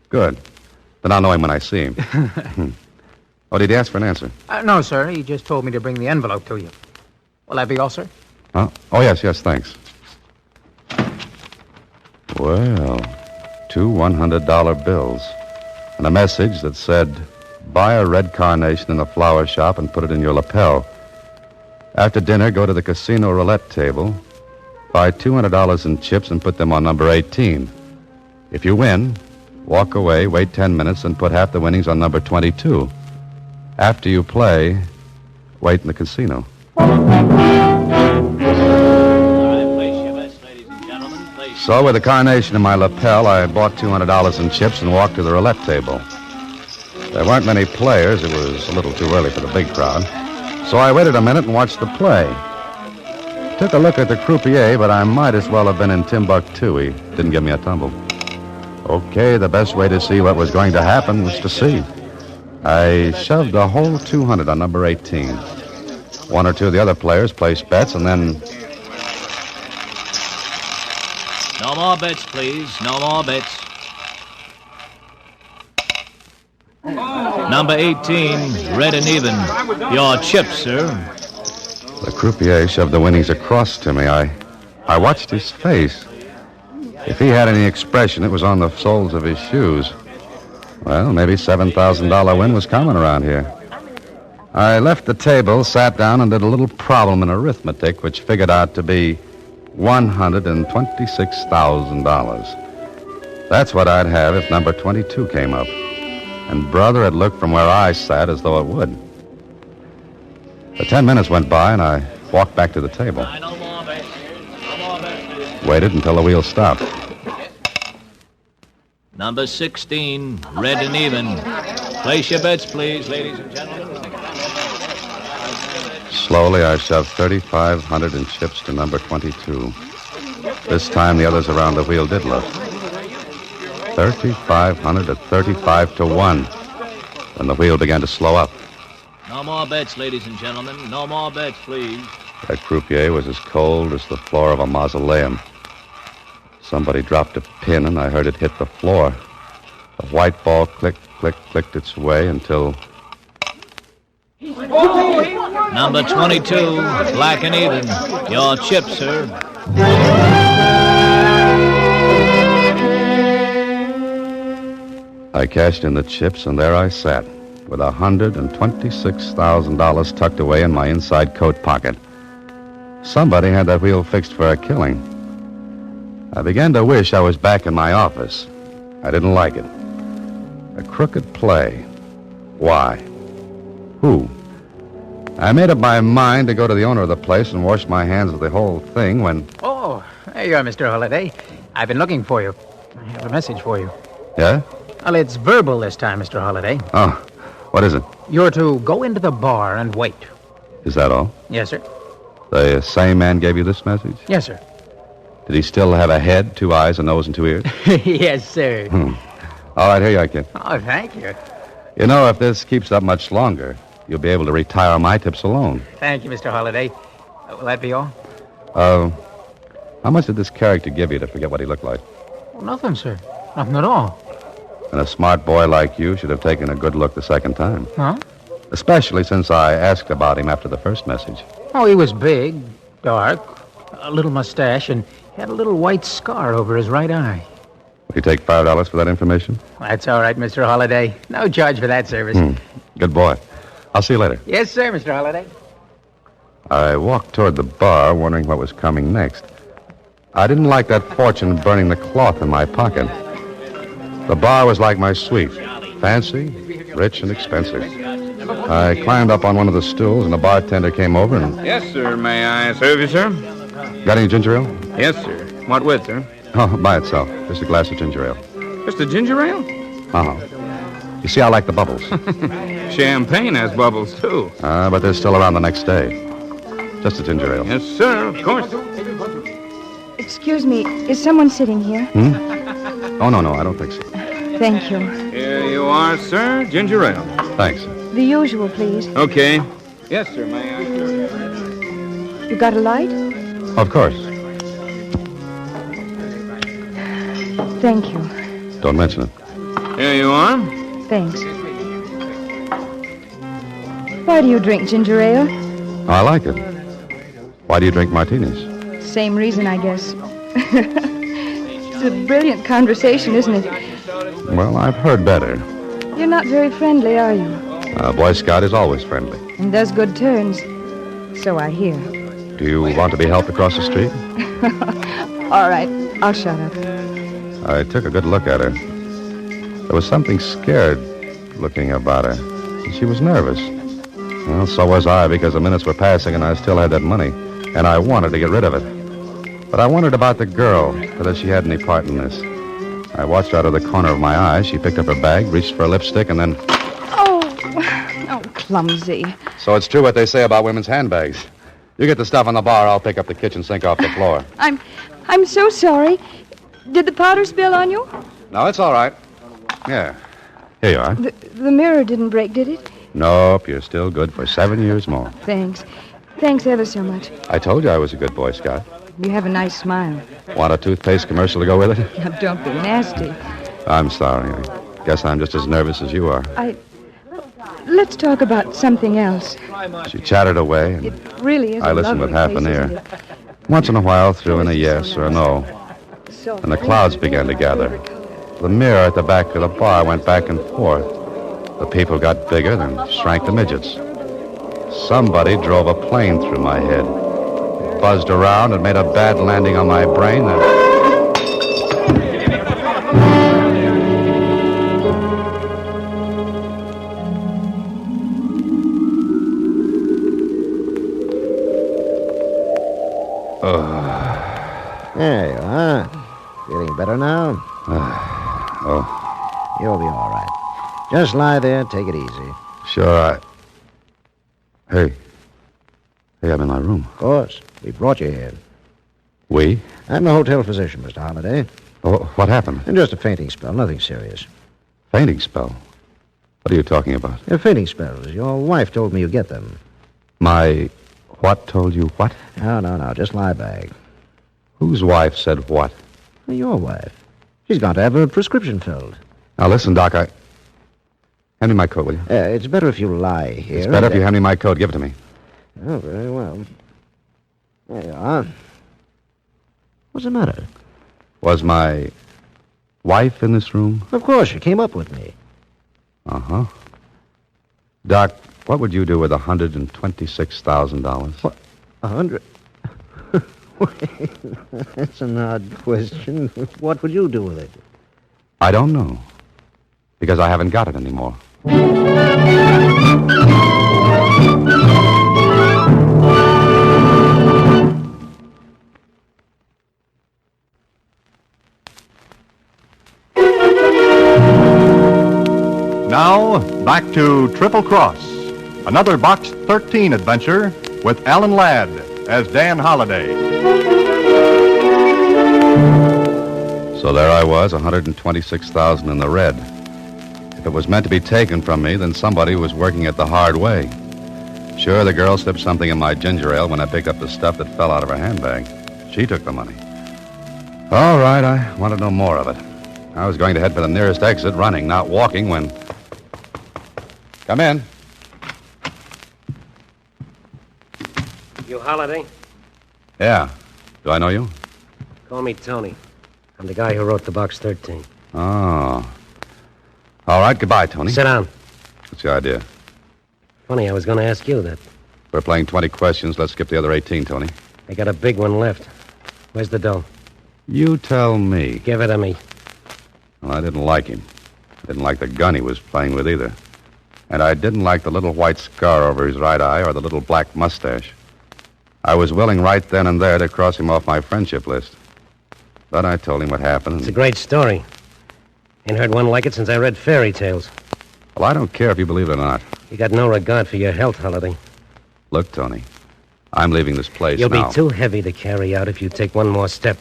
Good. Then I'll know him when I see him. Oh, did he ask for an answer? No, sir. He just told me to bring the envelope to you. Will that be all, sir? Oh, yes, thanks. Well, 2 $100 bills. And a message that said, buy a red carnation in a flower shop and put it in your lapel. After dinner, go to the casino roulette table, buy $200 in chips and put them on number 18. If you win, walk away, wait 10 minutes, and put half the winnings on number 22. After you play, wait in the casino. So, with the carnation in my lapel, I bought $200 in chips and walked to the roulette table. There weren't many players. It was a little too early for the big crowd. So I waited a minute and watched the play. Took a look at the croupier, but I might as well have been in Timbuktu. He didn't give me a tumble. Okay, the best way to see what was going to happen was to see. I shoved a whole 200 on number 18. 1 or 2 of the other players placed bets, and then... No more bets, please. No more bets. Number 18, red and even. Your chips, sir. The croupier shoved the winnings across to me. I watched his face. If he had any expression, it was on the soles of his shoes. Well, maybe $7,000 win was common around here. I left the table, sat down, and did a little problem in arithmetic, which figured out to be $126,000. That's what I'd have if number 22 came up. And, brother, it looked from where I sat as though it would. The 10 minutes went by, and I walked back to the table. Waited until the wheel stopped. Number 16, red and even. Place your bets, please, ladies and gentlemen. Slowly, I shoved 3,500 in chips to number 22. This time, the others around the wheel did look. 3,500 at 35 to 1. When the wheel began to slow up. No more bets, ladies and gentlemen. No more bets, please. That croupier was as cold as the floor of a mausoleum. Somebody dropped a pin, and I heard it hit the floor. The white ball clicked its way until... Number 22, black and even. Your chips, sir. I cashed in the chips, and there I sat, with $126,000 tucked away in my inside coat pocket. Somebody had that wheel fixed for a killing. I began to wish I was back in my office. I didn't like it. A crooked play. Why? Who? I made up my mind to go to the owner of the place and wash my hands of the whole thing when... Oh, there you are, Mr. Holliday. I've been looking for you. I have a message for you. Yeah? Well, it's verbal this time, Mr. Holliday. Oh, what is it? You're to go into the bar and wait. Is that all? Yes, sir. The same man gave you this message? Yes, sir. Did he still have a head, 2 eyes, a nose, and 2 ears? Yes, sir. All right, here you are, kid. Oh, thank you. You know, if this keeps up much longer, you'll be able to retire on my tips alone. Thank you, Mr. Holliday. Will that be all? How much did this character give you to forget what he looked like? Well, nothing, sir. Nothing at all. And a smart boy like you should have taken a good look the second time. Huh? Especially since I asked about him after the first message. Oh, he was big, dark, a little mustache, and had a little white scar over his right eye. Will you take $5 for that information? That's all right, Mr. Holliday. No charge for that service. Good boy. I'll see you later. Yes, sir, Mr. Holliday. I walked toward the bar, wondering what was coming next. I didn't like that fortune burning the cloth in my pocket. The bar was like my suite. Fancy, rich, and expensive. I climbed up on one of the stools, and the bartender came over and... Yes, sir. May I serve you, sir? Got any ginger ale? Yes, sir. What with, sir? Oh, by itself. Just a glass of ginger ale. Just a ginger ale? Uh-huh. You see, I like the bubbles. Champagne has bubbles, too. But they're still around the next day. Just a ginger ale. Yes, sir, of course. Excuse me, is someone sitting here? Oh, no, I don't think so. Thank you. Here you are, sir. Ginger ale. Thanks. The usual, please. Okay. Yes, sir. May I? You got a light? Of course. Thank you. Don't mention it. Here you are. Thanks. Why do you drink ginger ale? I like it. Why do you drink martinis? Same reason, I guess. It's a brilliant conversation, isn't it? Well, I've heard better. You're not very friendly, are you? A Boy Scout is always friendly. And does good turns. So I hear. Do you want to be helped across the street? All right, I'll shut up. I took a good look at her. There was something scared-looking about her. And she was nervous. Well, so was I, because the minutes were passing and I still had that money. And I wanted to get rid of it. But I wondered about the girl, whether she had any part in this. I watched out of the corner of my eye. She picked up her bag, reached for a lipstick, and then... Oh, clumsy. So it's true what they say about women's handbags. You get the stuff on the bar, I'll pick up the kitchen sink off the floor. I'm so sorry. Did the powder spill on you? No, it's all right. Yeah. Here you are. The mirror didn't break, did it? Nope, you're still good for 7 years more. Thanks. Thanks ever so much. I told you I was a good Boy Scout. You have a nice smile. Want a toothpaste commercial to go with it? Now, don't be nasty. I'm sorry. I guess I'm just as nervous as you are. Let's talk about something else. She chattered away, and It really is I a listened with lovely half an place, ear. isn't it? Once in a while, threw in a yes or a no. And the clouds began to gather. The mirror at the back of the bar went back and forth. The people got bigger, then shrank to midgets. Somebody drove a plane through my head. It buzzed around and made a bad landing on my brain. There you are. Feeling better now? Oh. You'll be all right. Just lie there, take it easy. Sure, Hey, I'm in my room. Of course. We brought you here. We? I'm the hotel physician, Mr. Holliday. Oh, what happened? And just a fainting spell, nothing serious. Fainting spell? What are you talking about? Fainting spells. Your wife told me you get them. My what told you what? No. Just lie back. Whose wife said what? Your wife. She's gone to have her prescription filled. Now, listen, Doc, Hand me my coat, will you? It's better if you lie here. It's better if you hand me my coat. Give it to me. Oh, very well. There you are. What's the matter? Was my wife in this room? Of course, she came up with me. Uh-huh. Doc, what would you do with $126,000? What? 100? That's an odd question. What would you do with it? I don't know. Because I haven't got it anymore. Now, back to Triple Cross, another Box 13 adventure with Alan Ladd as Dan Holliday. So there I was, 126,000 in the red. If it was meant to be taken from me, then somebody was working it the hard way. Sure, the girl slipped something in my ginger ale when I picked up the stuff that fell out of her handbag. She took the money. All right, I wanted no more of it. I was going to head for the nearest exit, running, not walking, when... Come in. You Holiday? Yeah. Do I know you? Call me Tony. I'm the guy who wrote the Box 13. Oh. All right, goodbye, Tony. Sit down. What's the idea? Funny, I was going to ask you that. We're playing 20 questions. Let's skip the other 18, Tony. I got a big one left. Where's the dough? You tell me. Give it to me. Well, I didn't like him. I didn't like the gun he was playing with either. And I didn't like the little white scar over his right eye or the little black mustache. I was willing right then and there to cross him off my friendship list. But I told him what happened. It's a great story. Ain't heard one like it since I read fairy tales. Well, I don't care if you believe it or not. You got no regard for your health, Holiday. Look, Tony, I'm leaving this place You'll now. be too heavy to carry out if you take one more step.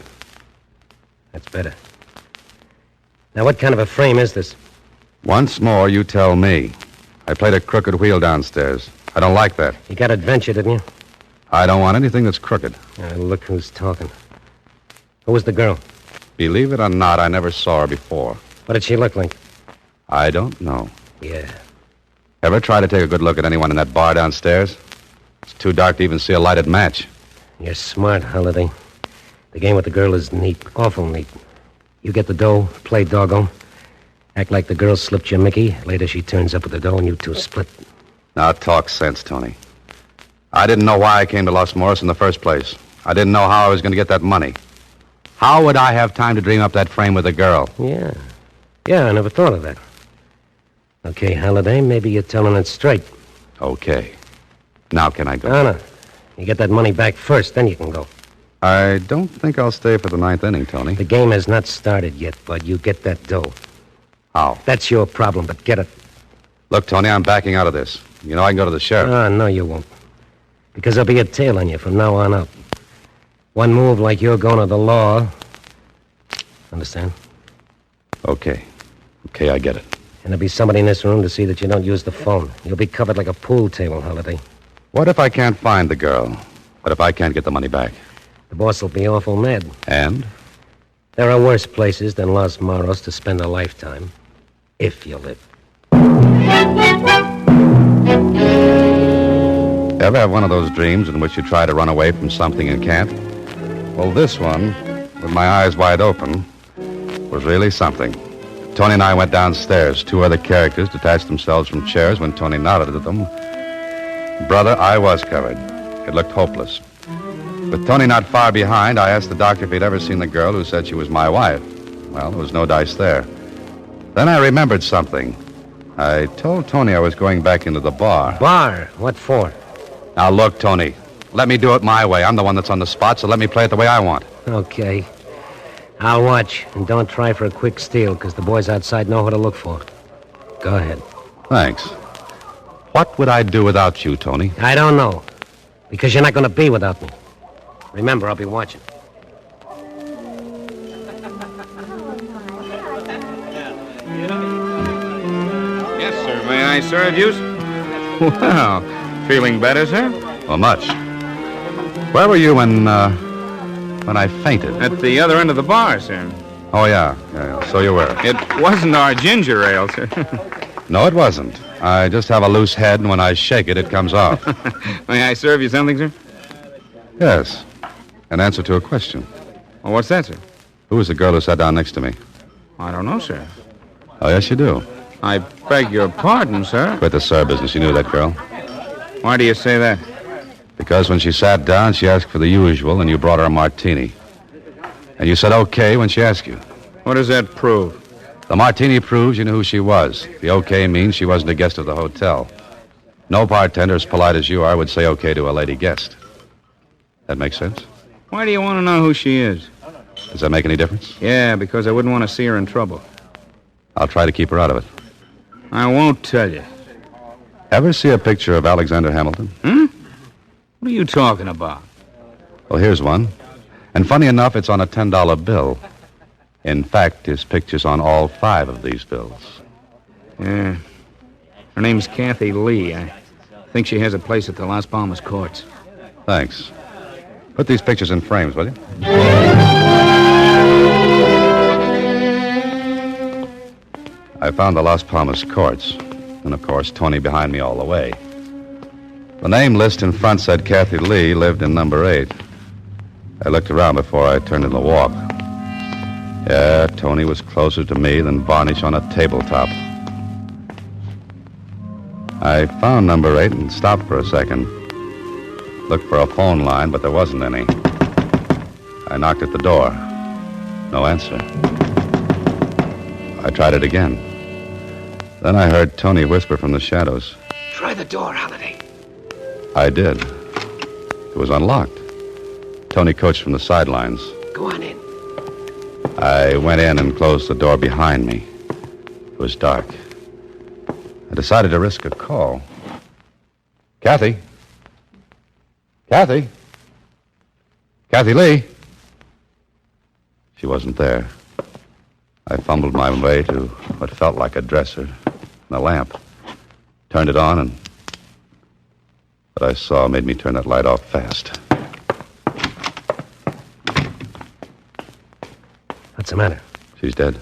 That's better. Now, what kind of a frame is this? Once more, you tell me. I played a crooked wheel downstairs. I don't like that. You got adventure, didn't you? I don't want anything that's crooked. Look who's talking. Who was the girl? Believe it or not, I never saw her before. What did she look like? I don't know. Yeah. Ever try to take a good look at anyone in that bar downstairs? It's too dark to even see a lighted match. You're smart, Holiday. The game with the girl is neat, awful neat. You get the dough, play doggo. Act like the girl slipped you Mickey. Later she turns up with the dough and you two split. Now talk sense, Tony. I didn't know why I came to Los Morris in the first place. I didn't know how I was going to get that money. How would I have time to dream up that frame with the girl? Yeah. Yeah, I never thought of that. Okay, Holiday, maybe you're telling it straight. Okay. Now can I go? No. You get that money back first, then you can go. I don't think I'll stay for the ninth inning, Tony. The game has not started yet, but you get that dough. How? That's your problem, but get it. Look, Tony, I'm backing out of this. You know I can go to the sheriff. No, you won't. Because there'll be a tail on you from now on out. One move like you're going to the law. Understand? Okay. Okay, I get it. And there'll be somebody in this room to see that you don't use the phone. You'll be covered like a pool table, Holiday. What if I can't find the girl? What if I can't get the money back? The boss will be awful mad. And? There are worse places than Los Morros to spend a lifetime. If you live. Ever have one of those dreams in which you try to run away from something and can't? Well, this one, with my eyes wide open, was really something. Tony and I went downstairs. Two other characters detached themselves from chairs when Tony nodded at them. Brother, I was covered. It looked hopeless. With Tony not far behind, I asked the doctor if he'd ever seen the girl who said she was my wife. Well, there was no dice there. Then I remembered something. I told Tony I was going back into the bar. Bar? What for? Now, look, Tony. Let me do it my way. I'm the one that's on the spot, so let me play it the way I want. Okay. I'll watch. And don't try for a quick steal, because the boys outside know who to look for. Go ahead. Thanks. What would I do without you, Tony? I don't know. Because you're not going to be without me. Remember, I'll be watching. Yes, sir. May I serve you? Well, feeling better, sir? Well, much. Where were you when I fainted? At the other end of the bar, sir. Oh, yeah. So you were. It wasn't our ginger ale, sir. No, it wasn't. I just have a loose head, and when I shake it, it comes off. May I serve you something, sir? Yes. An answer to a question. Well, what's that, sir? Who was the girl who sat down next to me? I don't know, sir. Oh, yes, you do. I beg your pardon, sir. Quit the sir business. You knew that girl. Why do you say that? Because when she sat down, she asked for the usual, and you brought her a martini. And you said okay when she asked you. What does that prove? The martini proves you knew who she was. The okay means she wasn't a guest of the hotel. No bartender as polite as you are would say okay to a lady guest. That makes sense? Why do you want to know who she is? Does that make any difference? Yeah, because I wouldn't want to see her in trouble. I'll try to keep her out of it. I won't tell you. Ever see a picture of Alexander Hamilton? What are you talking about? Well, here's one. And funny enough, it's on a $10 bill. In fact, his picture's on all 5 of these bills. Yeah. Her name's Kathy Lee. I think she has a place at the Las Palmas courts. Thanks. Put these pictures in frames, will you? I found the Las Palmas courts. And, of course, Tony behind me all the way. The name list in front said Kathy Lee lived in number 8. I looked around before I turned in the walk. Yeah, Tony was closer to me than varnish on a tabletop. I found number 8 and stopped for a second. Looked for a phone line, but there wasn't any. I knocked at the door. No answer. I tried it again. Then I heard Tony whisper from the shadows. Try the door, Holiday. I did. It was unlocked. Tony coached from the sidelines. Go on in. I went in and closed the door behind me. It was dark. I decided to risk a call. Kathy? Kathy? Kathy Lee? She wasn't there. I fumbled my way to what felt like a dresser and a lamp. Turned it on, and what I saw made me turn that light off fast. What's the matter? She's dead.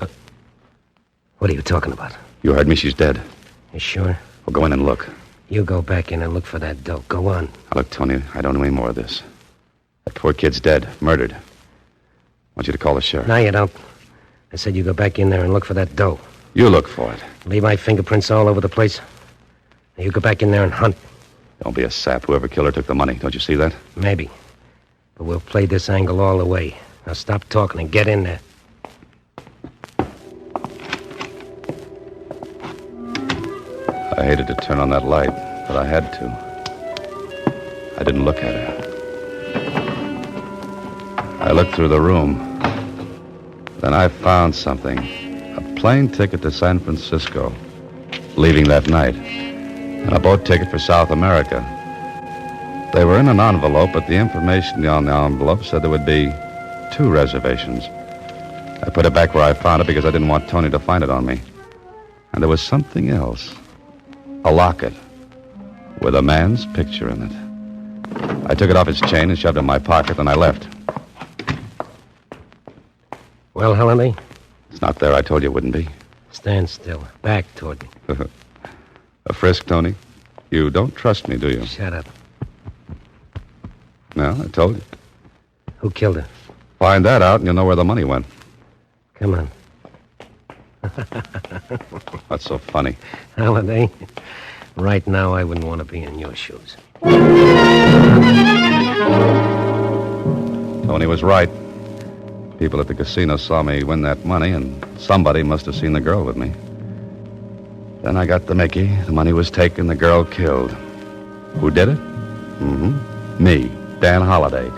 What are you talking about? You heard me, she's dead. You sure? Well, go in and look. You go back in and look for that dope. Go on. Now, look, Tony, I don't know any more of this. That poor kid's dead, murdered. I want you to call the sheriff. No, you don't. I said you go back in there and look for that dough. You look for it. Leave my fingerprints all over the place. Now you go back in there and hunt. Don't be a sap. Whoever killed her took the money. Don't you see that? Maybe. But we'll play this angle all the way. Now stop talking and get in there. I hated to turn on that light, but I had to. I didn't look at her. I looked through the room. Then I found something. A plane ticket to San Francisco, leaving that night, and a boat ticket for South America. They were in an envelope, but the information on the envelope said there would be 2 reservations. I put it back where I found it because I didn't want Tony to find it on me. And there was something else. A locket with a man's picture in it. I took it off its chain and shoved it in my pocket, and I left. Well, Holiday? It's not there. I told you it wouldn't be. Stand still. Back toward me. A frisk, Tony? You don't trust me, do you? Shut up. No, I told you. Who killed her? Find that out, and you'll know where the money went. Come on. What's so funny? Holiday, right now I wouldn't want to be in your shoes. Tony was right. People at the casino saw me win that money, and somebody must have seen the girl with me. Then I got the Mickey. The money was taken, the girl killed. Who did it? Me, Dan Holliday.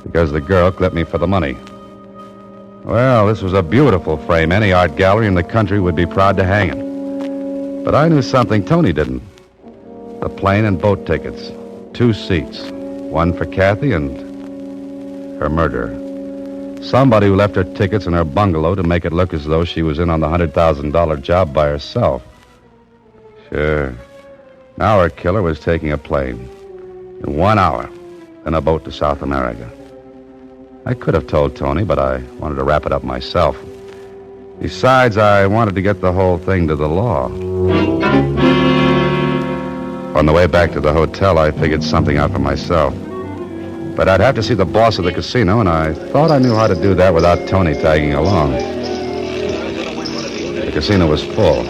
Because the girl clipped me for the money. Well, this was a beautiful frame. Any art gallery in the country would be proud to hang it. But I knew something Tony didn't. The plane and boat tickets. 2 seats. One for Kathy and her murderer. Somebody who left her tickets in her bungalow to make it look as though she was in on the $100,000 job by herself. Sure. Now her killer was taking a plane. In 1 hour. And a boat to South America. I could have told Tony, but I wanted to wrap it up myself. Besides, I wanted to get the whole thing to the law. On the way back to the hotel, I figured something out for myself. But I'd have to see the boss of the casino, and I thought I knew how to do that without Tony tagging along. The casino was full.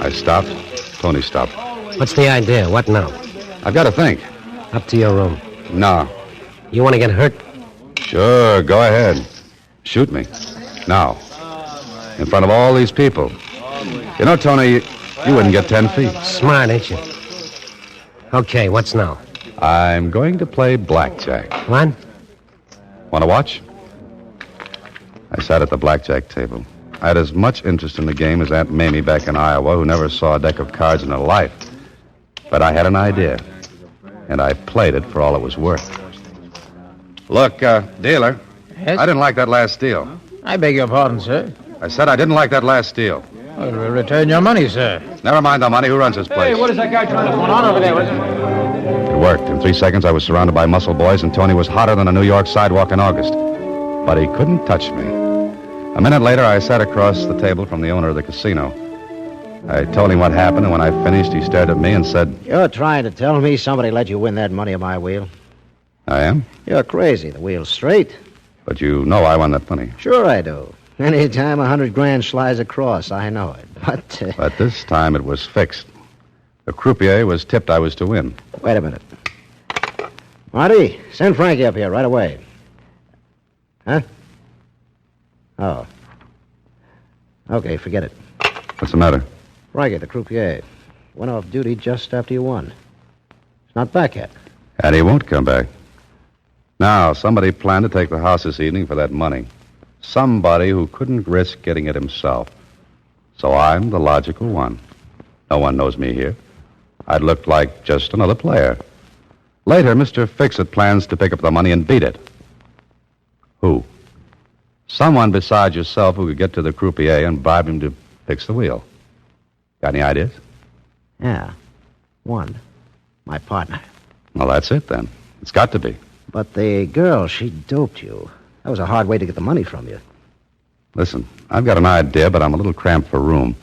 I stopped. Tony stopped. What's the idea? What now? I've got to think. Up to your room. No. You want to get hurt? Sure, go ahead. Shoot me. Now. In front of all these people. You know, Tony, you wouldn't get 10 feet. Smart, ain't you? Okay, what's now? I'm going to play blackjack. What? Want to watch? I sat at the blackjack table. I had as much interest in the game as Aunt Mamie back in Iowa, who never saw a deck of cards in her life. But I had an idea, and I played it for all it was worth. Look, dealer, Yes? I didn't like that last deal. I beg your pardon, sir. I said I didn't like that last deal. Well, we'll return your money, sir. Never mind the money. Who runs this place? Hey, what is that guy trying to put on over there? What's it? It worked. In 3 seconds, I was surrounded by muscle boys, and Tony was hotter than a New York sidewalk in August. But he couldn't touch me. A minute later, I sat across the table from the owner of the casino. I told him what happened, and when I finished, he stared at me and said, You're trying to tell me somebody let you win that money on my wheel? I am? You're crazy. The wheel's straight. But you know I won that money. Sure I do. Any time 100 grand slides across, I know it. But this time it was fixed. The croupier was tipped I was to win. Wait a minute. Marty, send Frankie up here right away. Huh? Oh. Okay, forget it. What's the matter? Frankie, the croupier, went off duty just after you won. He's not back yet. And he won't come back. Now, somebody planned to take the house this evening for that money. Somebody who couldn't risk getting it himself. So I'm the logical one. No one knows me here. I'd look like just another player. Later, Mr. Fix-It plans to pick up the money and beat it. Who? Someone besides yourself who could get to the croupier and bribe him to fix the wheel. Got any ideas? Yeah. One. My partner. Well, that's it then. It's got to be. But the girl, she doped you. That was a hard way to get the money from you. Listen, I've got an idea, but I'm a little cramped for room.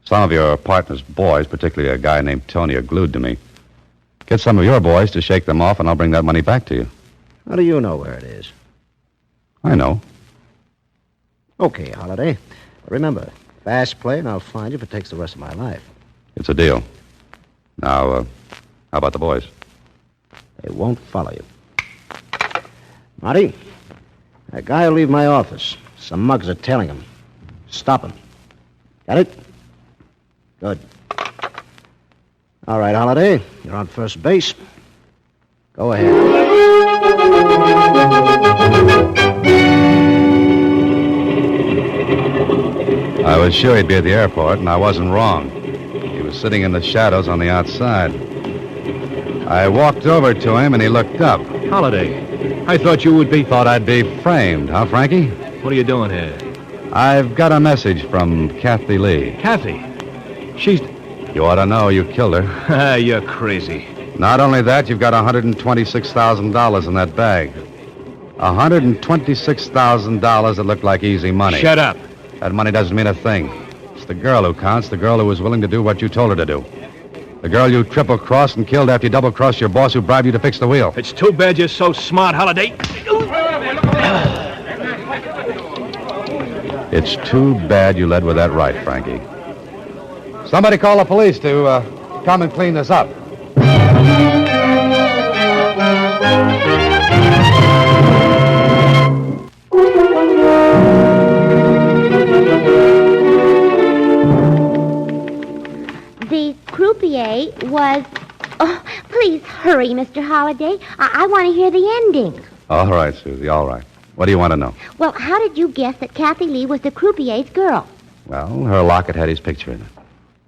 Some of your partner's boys, particularly a guy named Tony, are glued to me. Get some of your boys to shake them off, and I'll bring that money back to you. How do you know where it is? I know. Okay, Holiday. But remember, fast play, and I'll find you if it takes the rest of my life. It's a deal. Now, how about the boys? They won't follow you. Marty, that guy will leave my office. Some mugs are tailing him. Stop him. Got it? Good. All right, Holiday, you're on first base. Go ahead. I was sure he'd be at the airport, and I wasn't wrong. He was sitting in the shadows on the outside. I walked over to him, and he looked up. Holiday, I thought you would be... Thought I'd be framed, huh, Frankie? What are you doing here? I've got a message from Kathy Lee. Kathy? She's... You ought to know you killed her. You're crazy. Not only that, you've got $126,000 in that bag. $126,000 that looked like easy money. Shut up. That money doesn't mean a thing. It's the girl who counts, the girl who was willing to do what you told her to do. The girl you triple-crossed and killed after you double-crossed your boss who bribed you to fix the wheel. It's too bad you're so smart, Holiday. It's too bad you led with that right, Frankie. Somebody call the police to come and clean this up. The croupier was... Oh, please hurry, Mr. Holliday. I want to hear the ending. All right, Susie, all right. What do you want to know? Well, how did you guess that Kathy Lee was the croupier's girl? Well, her locket had his picture in it.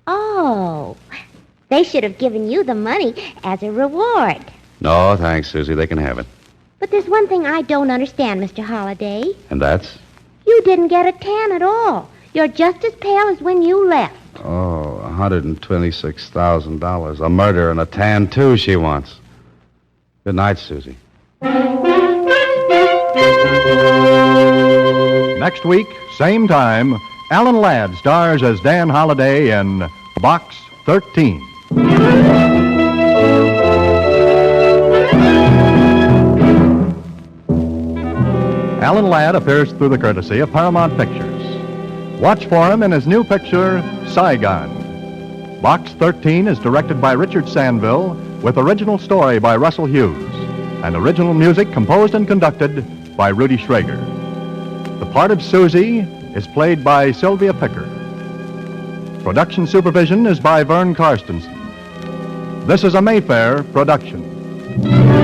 Oh, they should have given you the money as a reward. No, thanks, Susie. They can have it. But there's one thing I don't understand, Mr. Holliday. And that's? You didn't get a tan at all. You're just as pale as when you left. Oh, $126,000. A murder and a tan, too, she wants. Good night, Susie. Next week, same time, Alan Ladd stars as Dan Holliday in Box 13. Alan Ladd appears through the courtesy of Paramount Pictures. Watch for him in his new picture, Saigon. Box 13 is directed by Richard Sandville with original story by Russell Hughes and original music composed and conducted by Rudy Schrager. The part of Susie is played by Sylvia Picker. Production supervision is by Vern Karstensen. This is a Mayfair production.